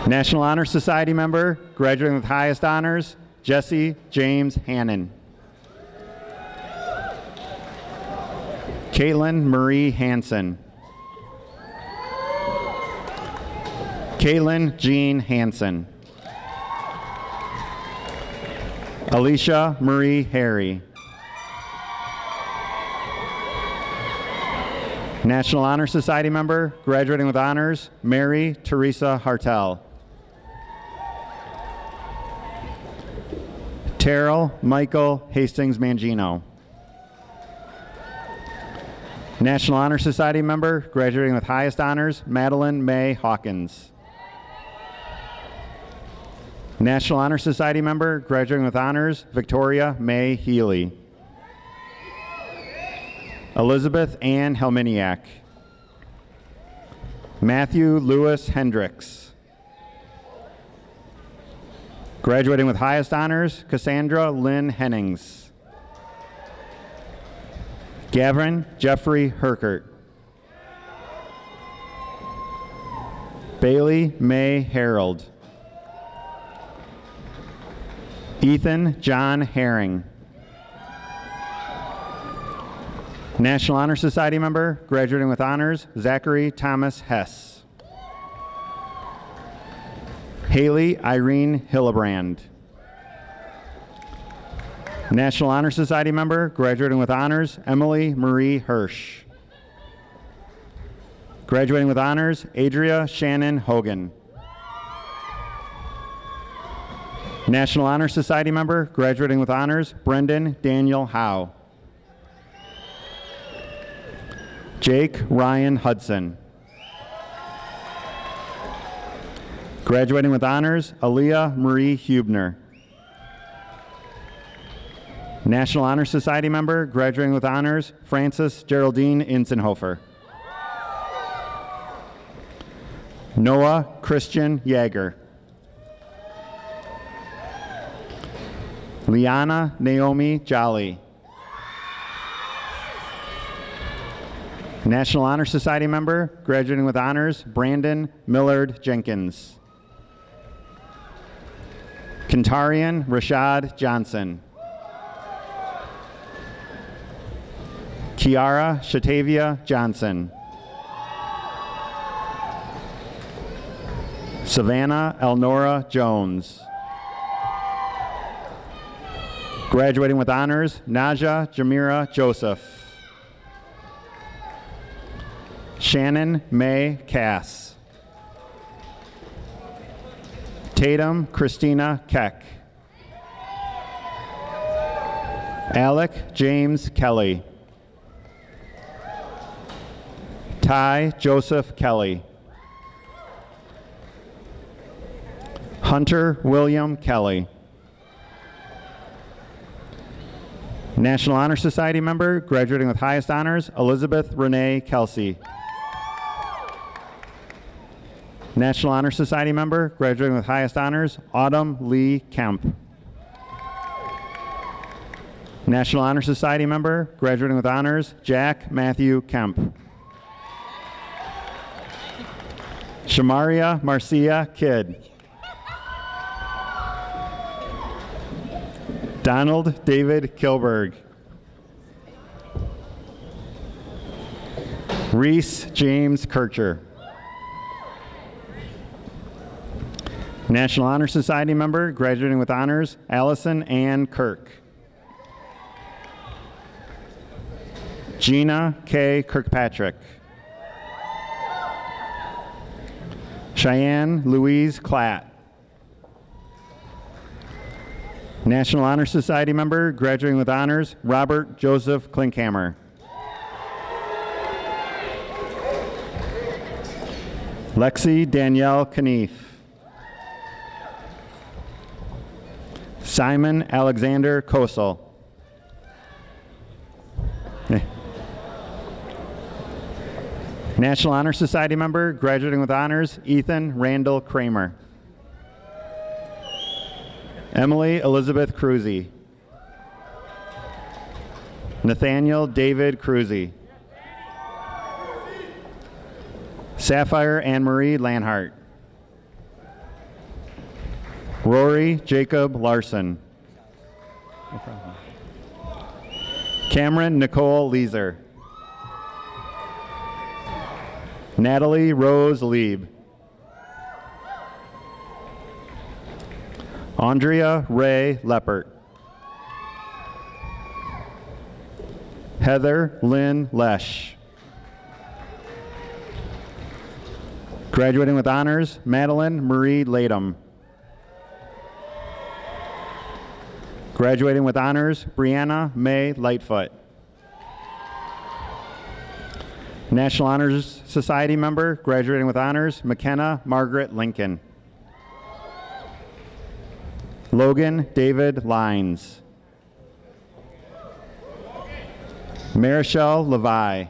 J: National Honor Society member, graduating with highest honors, Jesse James Hannon. Caitlin Marie Hansen. Caitlin Jean Hansen. Alicia Marie Harry. National Honor Society member, graduating with honors, Mary Teresa Hartel. Terrell Michael Hastings Mangino. National Honor Society member, graduating with highest honors, Madeline May Hawkins. National Honor Society member, graduating with honors, Victoria May Healy. Elizabeth Ann Helminiak. Matthew Lewis Hendricks. Graduating with highest honors, Cassandra Lynn Hennings. Gavin Jeffrey Herkert. Bailey May Harold. Ethan John Herring. National Honor Society member, graduating with honors, Zachary Thomas Hess. Haley Irene Hillebrand. National Honor Society member, graduating with honors, Emily Marie Hirsch. Graduating with honors, Adria Shannon Hogan. National Honor Society member, graduating with honors, Brendan Daniel Howe. Jake Ryan Hudson. Graduating with honors, Aaliyah Marie Hubner. National Honor Society member, graduating with honors, Frances Geraldine Insenhofer. Noah Christian Yeager. Liana Naomi Jolly. National Honor Society member, graduating with honors, Brandon Millard Jenkins. Kentarian Rashad Johnson. Kiara Shatavia Johnson. Savannah Elnora Jones. Graduating with honors, Naja Jamira Joseph. Shannon May Cass. Tatum Christina Keck. Alec James Kelly. Ty Joseph Kelly. Hunter William Kelly. National Honor Society member, graduating with highest honors, Elizabeth Renee Kelsey. National Honor Society member, graduating with highest honors, Autumn Lee Kemp. National Honor Society member, graduating with honors, Jack Matthew Kemp. Shamaria Marcia Kidd. Donald David Kilberg. Reese James Kircher. National Honor Society member, graduating with honors, Allison Ann Kirk. Gina K. Kirkpatrick. Cheyenne Louise Klatt. National Honor Society member, graduating with honors, Robert Joseph Klinkhammer. Lexi Danielle Kneef. Simon Alexander Kosel. National Honor Society member, graduating with honors, Ethan Randall Kramer. Emily Elizabeth Cruzy. Nathaniel David Cruzy. Sapphire Anne-Marie Lanhart. Rory Jacob Larson. Cameron Nicole Leeser. Natalie Rose Lieb. Andrea Ray Leppert. Heather Lynn Lesh. Graduating with honors, Madeline Marie Latham. Graduating with honors, Brianna May Lightfoot. National Honors Society member, graduating with honors, McKenna Margaret Lincoln. Logan David Lines. Marichelle Levi.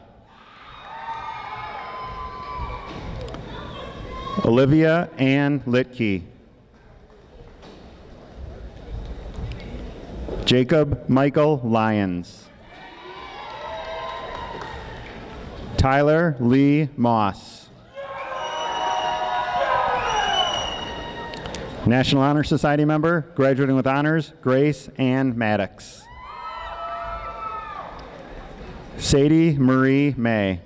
J: Olivia Ann Litke. Jacob Michael Lyons. Tyler Lee Moss. National Honor Society member, graduating with honors, Grace Ann Maddox. Sadie Marie May.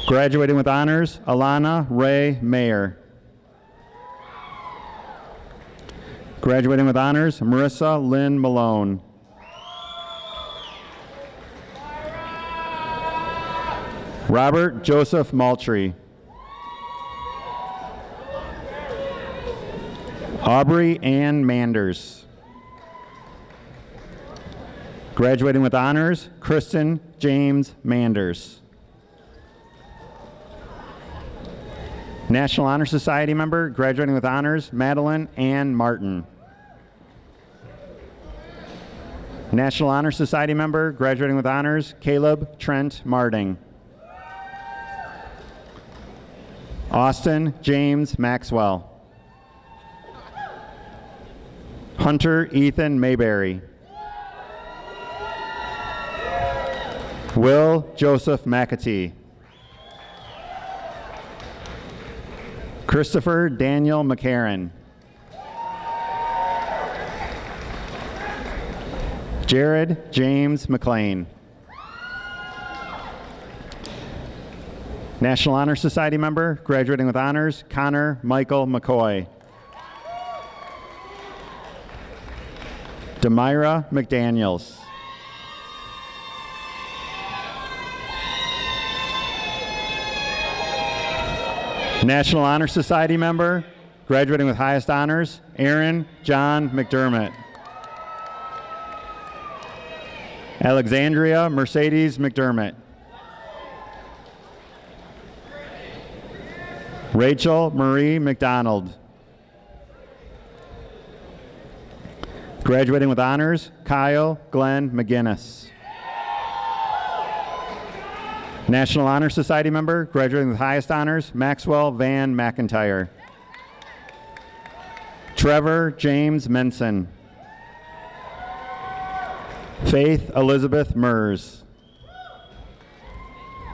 J: Graduating with honors, Alana Ray Mayer. Graduating with honors, Marissa Lynn Malone. Robert Joseph Maltree. Aubrey Ann Manders. Graduating with honors, Kristen James Manders. National Honor Society member, graduating with honors, Madeline Ann Martin. National Honor Society member, graduating with honors, Caleb Trent Marding. Austin James Maxwell. Hunter Ethan Mayberry. Will Joseph McAtee. Christopher Daniel McCarran. Jared James McLean. National Honor Society member, graduating with honors, Connor Michael McCoy. Demira McDaniels. National Honor Society member, graduating with highest honors, Aaron John McDermott. Alexandria Mercedes McDermott. Rachel Marie McDonald. Graduating with honors, Kyle Glenn McGinnis. National Honor Society member, graduating with highest honors, Maxwell Van McIntyre. Trevor James Menson. Faith Elizabeth Mers.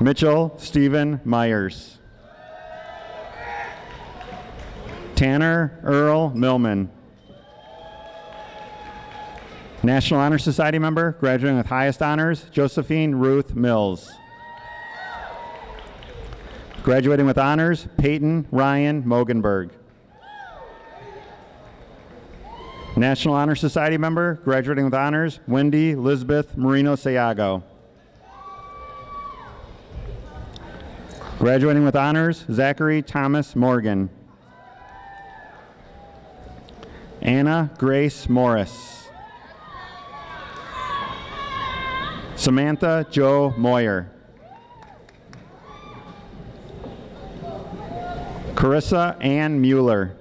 J: Mitchell Stephen Myers. Tanner Earl Millman. National Honor Society member, graduating with highest honors, Josephine Ruth Mills. Graduating with honors, Peyton Ryan Mogenberg. National Honor Society member, graduating with honors, Wendy Lisbeth Marino Sayago. Graduating with honors, Zachary Thomas Morgan. Anna Grace Morris. Samantha Jo Moyer. Carissa Ann Mueller.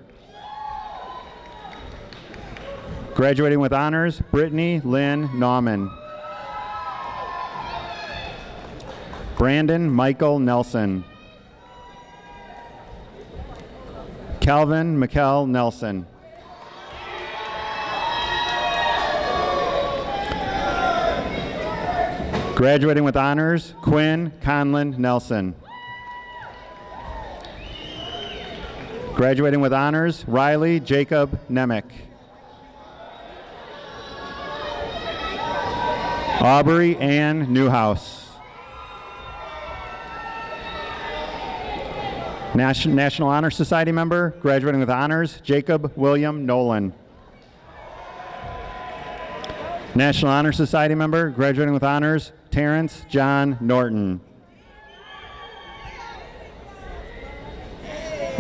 J: Graduating with honors, Brittany Lynn Nauman. Brandon Michael Nelson. Calvin Mikkel Nelson. Graduating with honors, Quinn Conlon Nelson. Graduating with honors, Riley Jacob Nemick. Aubrey Ann Newhouse. National Honor Society member, graduating with honors, Jacob William Nolan. National Honor Society member, graduating with honors, Terrence John Norton.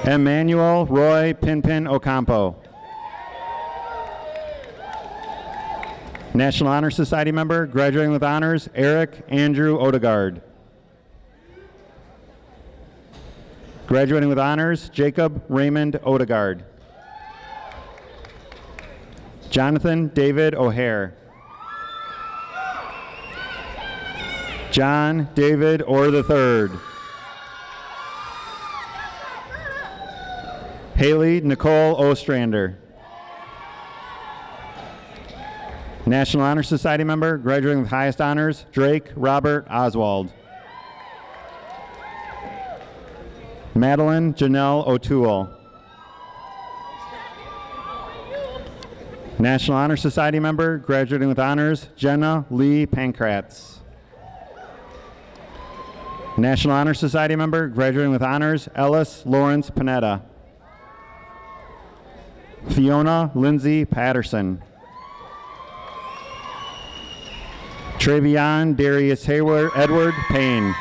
J: Emmanuel Roy Pinpin Ocampo. National Honor Society member, graduating with honors, Eric Andrew Odegaard. Graduating with honors, Jacob Raymond Odegaard. Jonathan David O'Hare. John David Orr III. Haley Nicole Ostrander. National Honor Society member, graduating with highest honors, Drake Robert Oswald. Madeline Janelle O'Toole. National Honor Society member, graduating with honors, Jenna Lee Pankratz. National Honor Society member, graduating with honors, Ellis Lawrence Panetta. Fiona Lindsay Patterson. Travion Darius Hayward Edward Payne.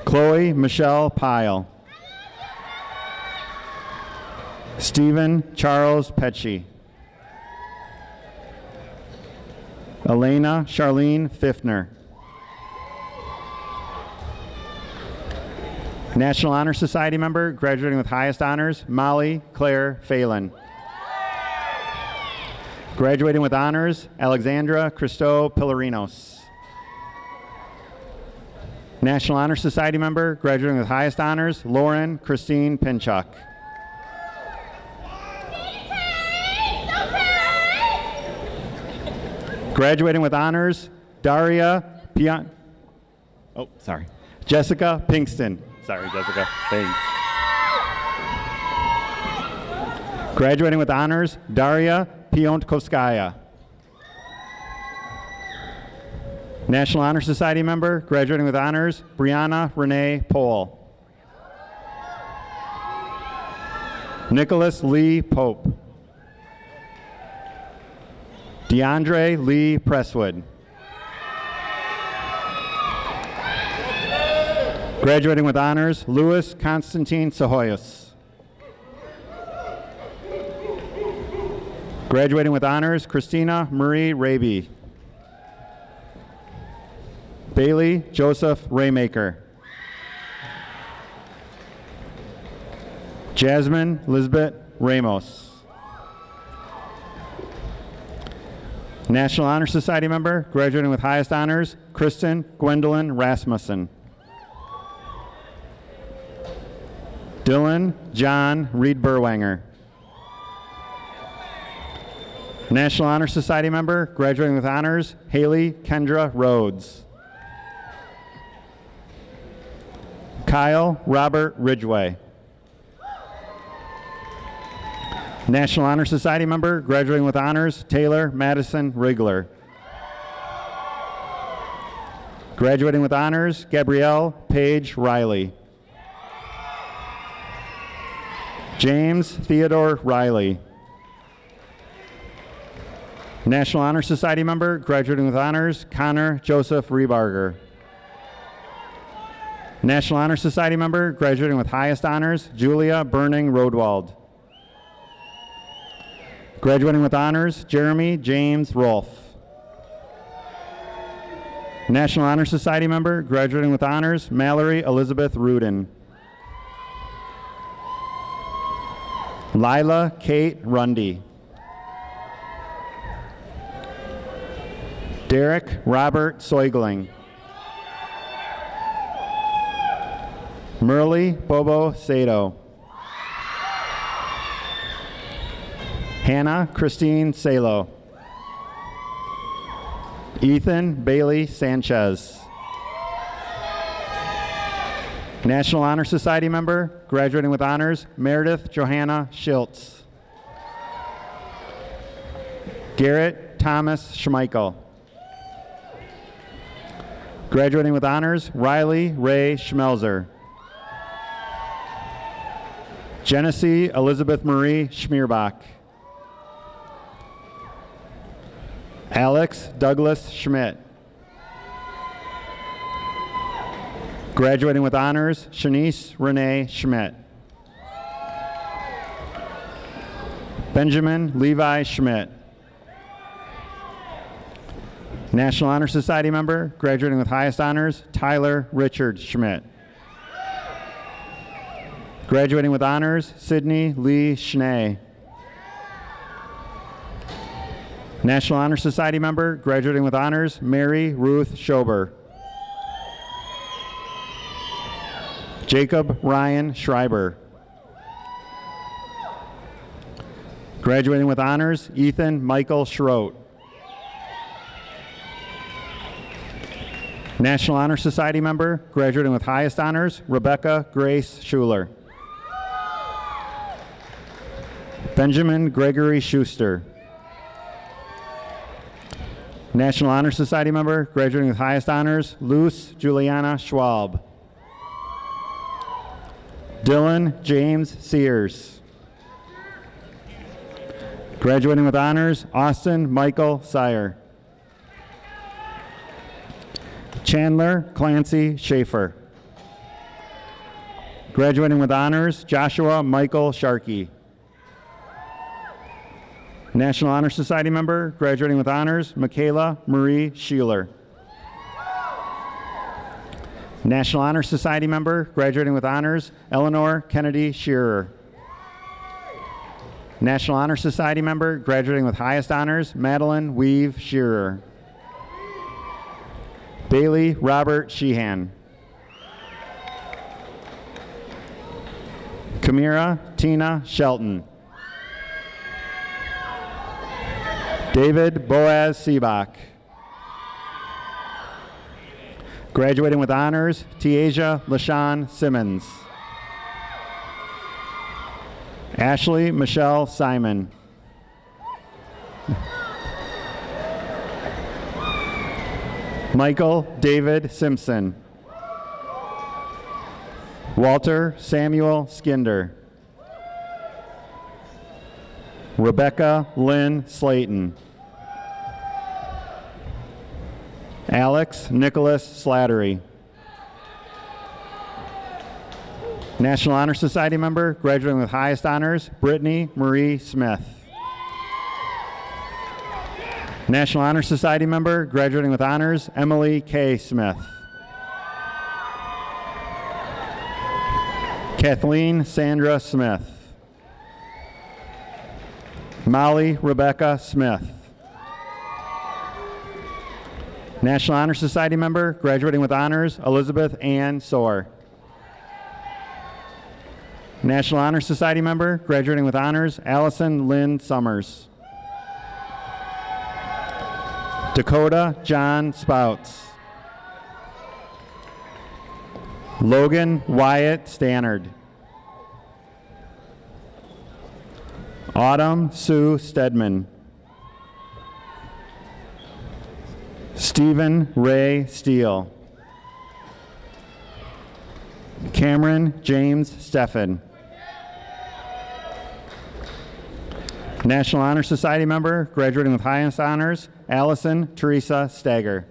J: Chloe Michelle Pyle. Stephen Charles Petchy. Elena Charlene Fiffner. National Honor Society member, graduating with highest honors, Molly Claire Phelan. Graduating with honors, Alexandra Christo Pillarinos. National Honor Society member, graduating with highest honors, Lauren Christine Pinchuk. Graduating with honors, Jessica Pinkston. Sorry, Jessica. Thanks. Graduating with honors, Daria Piontkovskaya. National Honor Society member, graduating with honors, Brianna Renee Pohl. Nicholas Lee Pope. DeAndre Lee Presswood. Graduating with honors, Louis Constantine Sahoyos. Graduating with honors, Christina Marie Raby. Bailey Joseph Raymaker. Jasmine Lisbeth Ramos. National Honor Society member, graduating with highest honors, Kristen Gwendolyn Rasmussen. Dylan John Reed Burwanger. National Honor Society member, graduating with honors, Haley Kendra Rhodes. Kyle Robert Ridgway. National Honor Society member, graduating with honors, Taylor Madison Rigler. Graduating with honors, Gabrielle Page Riley. James Theodore Riley. National Honor Society member, graduating with honors, Connor Joseph Rebarger. National Honor Society member, graduating with highest honors, Julia Burning Rodewald. Graduating with honors, Jeremy James Rolfe. National Honor Society member, graduating with honors, Mallory Elizabeth Rudin. Lila Kate Rundy. Derek Robert Soigling. Merle Bobo Sato. Hannah Christine Salo. Ethan Bailey Sanchez. National Honor Society member, graduating with honors, Meredith Johanna Schiltz. Garrett Thomas Schmeichel. Graduating with honors, Riley Ray Schmelzer. Genesee Elizabeth Marie Schmierbach. Alex Douglas Schmidt. Graduating with honors, Shanice Renee Schmidt. Benjamin Levi Schmidt. National Honor Society member, graduating with highest honors, Tyler Richard Schmidt. Graduating with honors, Sydney Lee Schnee. National Honor Society member, graduating with honors, Mary Ruth Schober. Jacob Ryan Schreiber. Graduating with honors, Ethan Michael Schroet. National Honor Society member, graduating with highest honors, Rebecca Grace Schuler. Benjamin Gregory Schuster. National Honor Society member, graduating with highest honors, Luce Juliana Schwab. Dylan James Sears. Graduating with honors, Austin Michael Sire. Chandler Clancy Schaefer. Graduating with honors, Joshua Michael Sharkey. National Honor Society member, graduating with honors, Michaela Marie Sheeler. National Honor Society member, graduating with honors, Eleanor Kennedy Shearer. National Honor Society member, graduating with highest honors, Madeline Weave Shearer. Bailey Robert Sheehan. Kamira Tina Shelton. David Boaz Seabach. Graduating with honors, Tiaja LaShawn Simmons. Ashley Michelle Simon. Michael David Simpson. Walter Samuel Skinder. Rebecca Lynn Slayton. Alex Nicholas Slattery. National Honor Society member, graduating with highest honors, Brittany Marie Smith. National Honor Society member, graduating with honors, Emily K. Smith. Kathleen Sandra Smith. Molly Rebecca Smith. National Honor Society member, graduating with honors, Elizabeth Ann Soar. National Honor Society member, graduating with honors, Allison Lynn Summers. Dakota John Spouts. Logan Wyatt Stannard. Autumn Sue Stedman. Stephen Ray Steele. Cameron James Steffen. National Honor Society member, graduating with highest honors, Allison Teresa Stagger.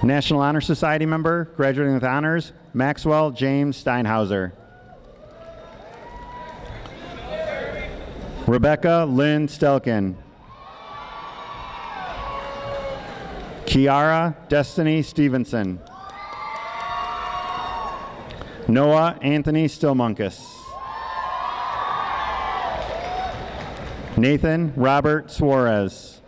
J: National Honor Society member, graduating with honors, Maxwell James Steinhauser. Rebecca Lynn Stelkin. Kiara Destiny Stevenson. Noah Anthony Stillmunkus. Nathan Robert Suarez.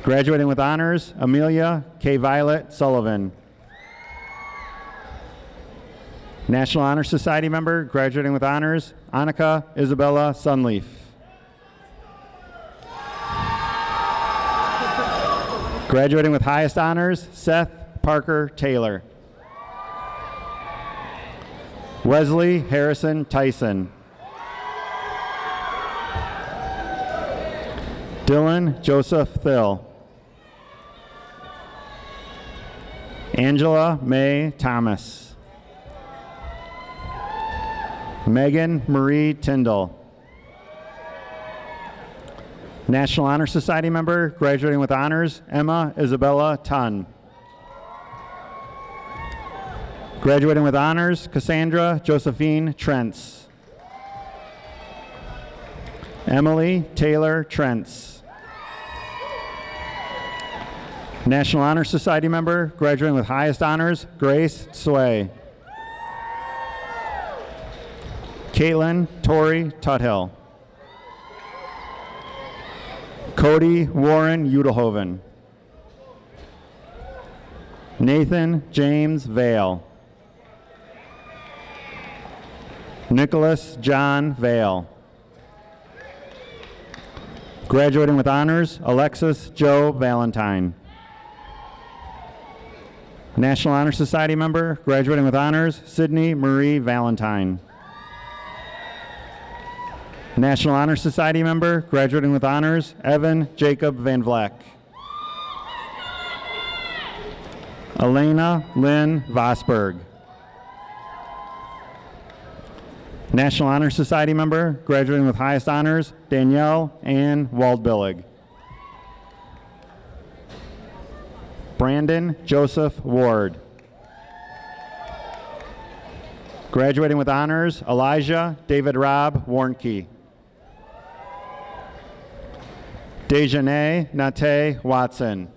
J: Graduating with honors, Amelia K. Violet Sullivan. National Honor Society member, graduating with honors, Annika Isabella Sunleaf. Graduating with highest honors, Seth Parker Taylor. Wesley Harrison Tyson. Dylan Joseph Thill. Angela May Thomas. Megan Marie Tyndall. National Honor Society member, graduating with honors, Emma Isabella Tunn. Graduating with honors, Cassandra Josephine Trentz. Emily Taylor Trentz. National Honor Society member, graduating with highest honors, Grace Sway. Caitlin Tori Tuthill. Cody Warren Udelhoven. Nathan James Vale. Nicholas John Vale. Graduating with honors, Alexis Joe Valentine. National Honor Society member, graduating with honors, Sydney Marie Valentine. National Honor Society member, graduating with honors, Evan Jacob Van Vleck. Elena Lynn Vosberg. National Honor Society member, graduating with highest honors, Danielle Ann Waldbillig. Brandon Joseph Ward. Graduating with honors, Elijah David Robb Warnke. Dejanay Nate Watson.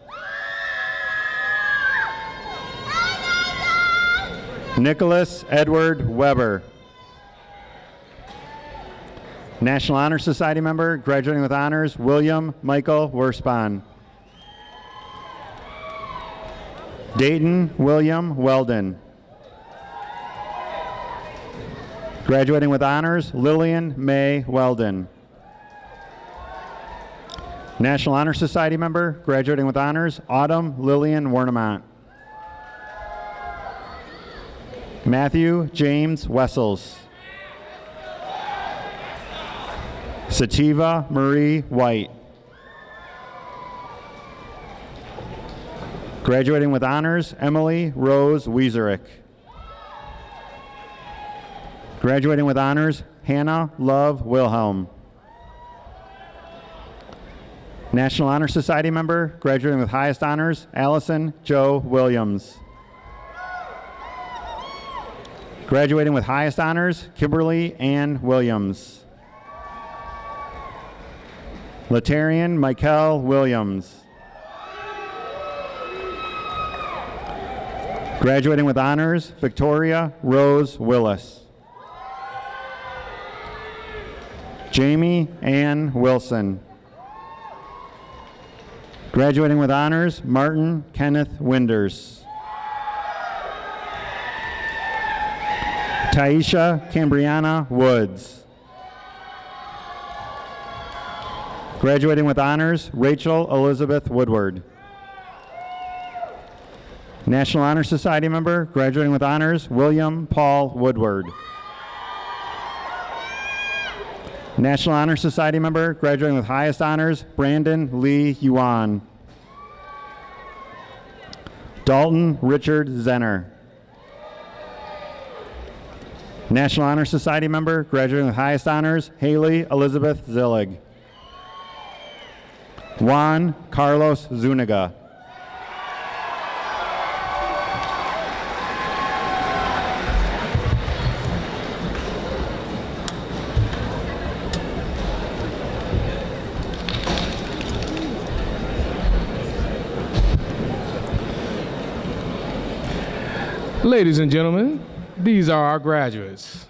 J: Nicholas Edward Weber. National Honor Society member, graduating with honors, William Michael Werspon. Dayton William Weldon. Graduating with honors, Lillian May Weldon. National Honor Society member, graduating with honors, Autumn Lillian Warnemont. Matthew James Wessels. Sativa Marie White. Graduating with honors, Emily Rose Wieserick. Graduating with honors, Hannah Love Wilhelm. National Honor Society member, graduating with highest honors, Allison Joe Williams. Graduating with highest honors, Kimberly Ann Williams. Latarian Michael Williams. Graduating with honors, Victoria Rose Willis. Jamie Ann Wilson. Graduating with honors, Martin Kenneth Winders. Taisha Cambriana Woods. Graduating with honors, Rachel Elizabeth Woodward. National Honor Society member, graduating with honors, William Paul Woodward. National Honor Society member, graduating with highest honors, Brandon Lee Yuan. Dalton Richard Zenner. National Honor Society member, graduating with highest honors, Haley Elizabeth Zillig. Juan Carlos Zuniga.
A: Ladies and gentlemen, these are our graduates.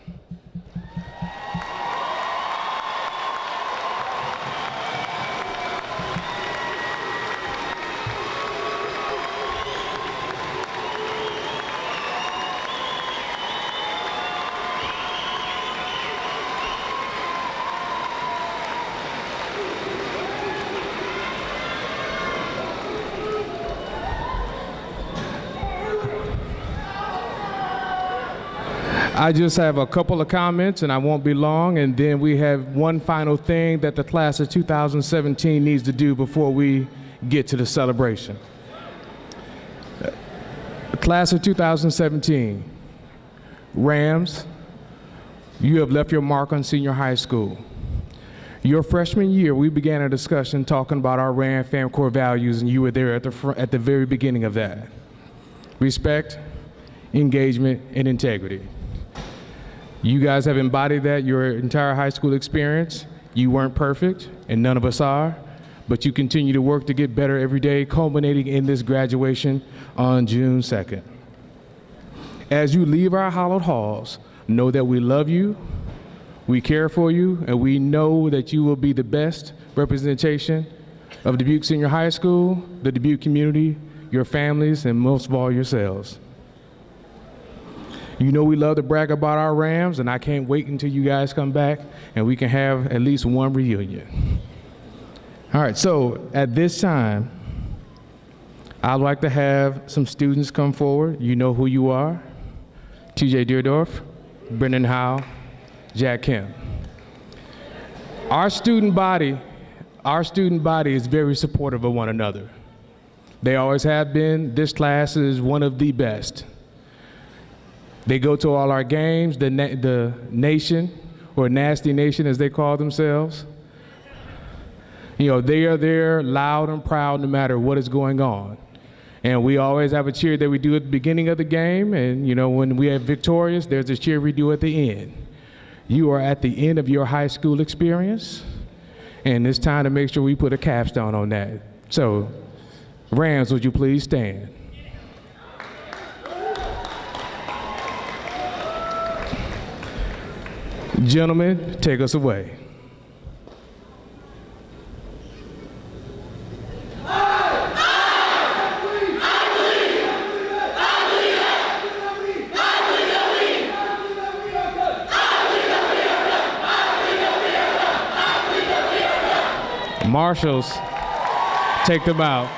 A: I just have a couple of comments, and I won't be long, and then we have one final thing that the class of 2017 needs to do before we get to the celebration. Class of 2017, Rams, you have left your mark on senior high school. Your freshman year, we began a discussion talking about our Ram Fam core values, and you were there at the very beginning of that. Respect, engagement, and integrity. You guys have embodied that your entire high school experience. You weren't perfect, and none of us are, but you continue to work to get better every day, culminating in this graduation on June 2nd. As you leave our hallowed halls, know that we love you, we care for you, and we know that you will be the best representation of Dubuque Senior High School, the Dubuque community, your families, and most of all, yourselves. You know we love to brag about our Rams, and I can't wait until you guys come back and we can have at least one reunion. All right, so at this time, I'd like to have some students come forward. You know who you are. TJ Deerdorf, Brendan Howe, Jack Kemp. Our student body is very supportive of one another. They always have been. This class is one of the best. They go to all our games, the nation, or Nasty Nation as they call themselves. You know, they are there loud and proud no matter what is going on. And we always have a cheer that we do at the beginning of the game, and you know, when we are victorious, there's a cheer we do at the end. You are at the end of your high school experience, and it's time to make sure we put a capstone on that. So, Rams, would you please stand? Gentlemen, take us away. Marshals, take them out.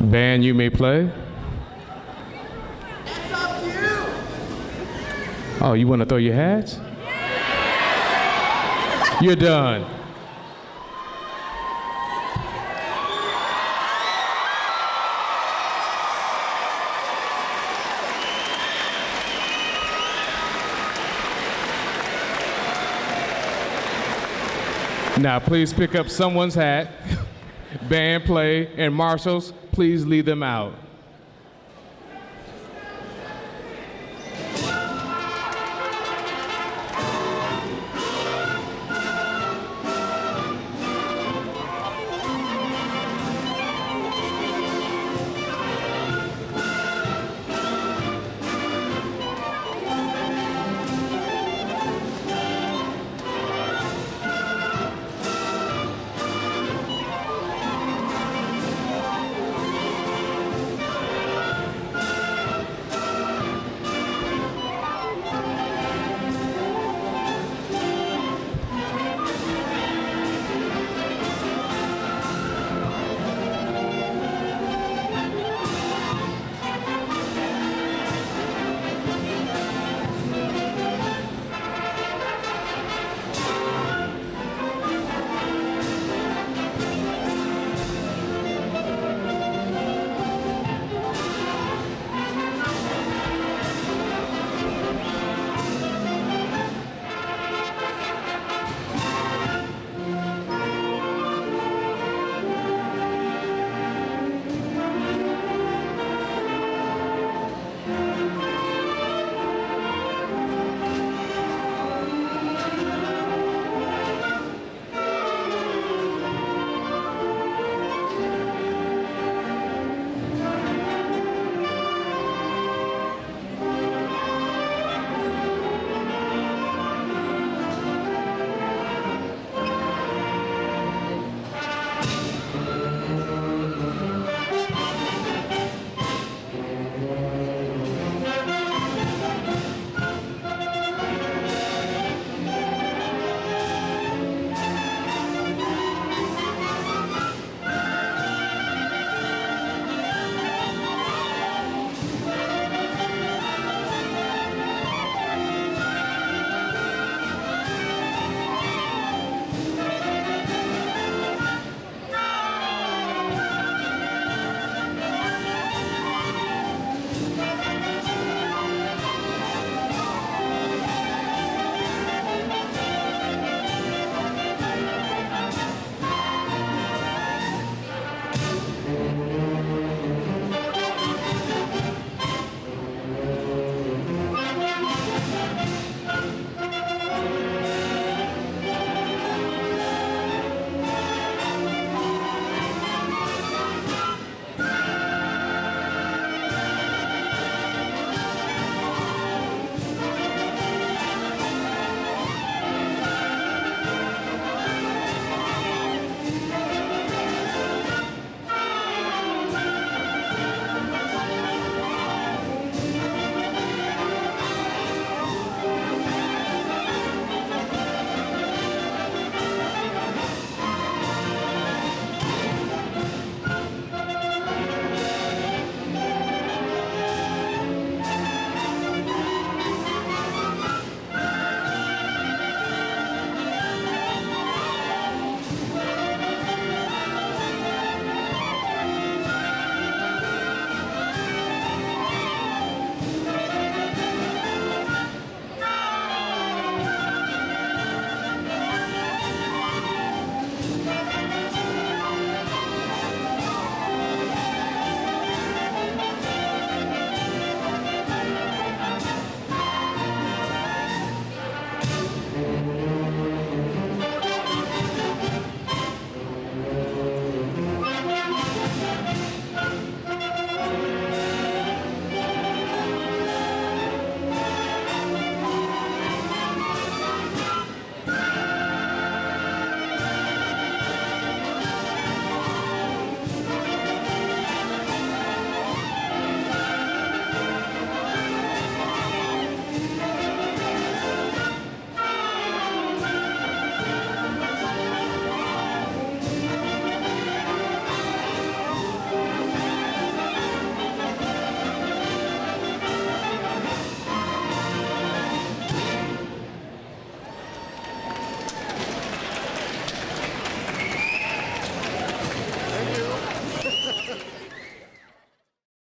A: Band, you may play.
K: It's up to you.
A: Oh, you want to throw your hats? You're done. Now, please pick up someone's hat. Band play, and marshals, please lead them out.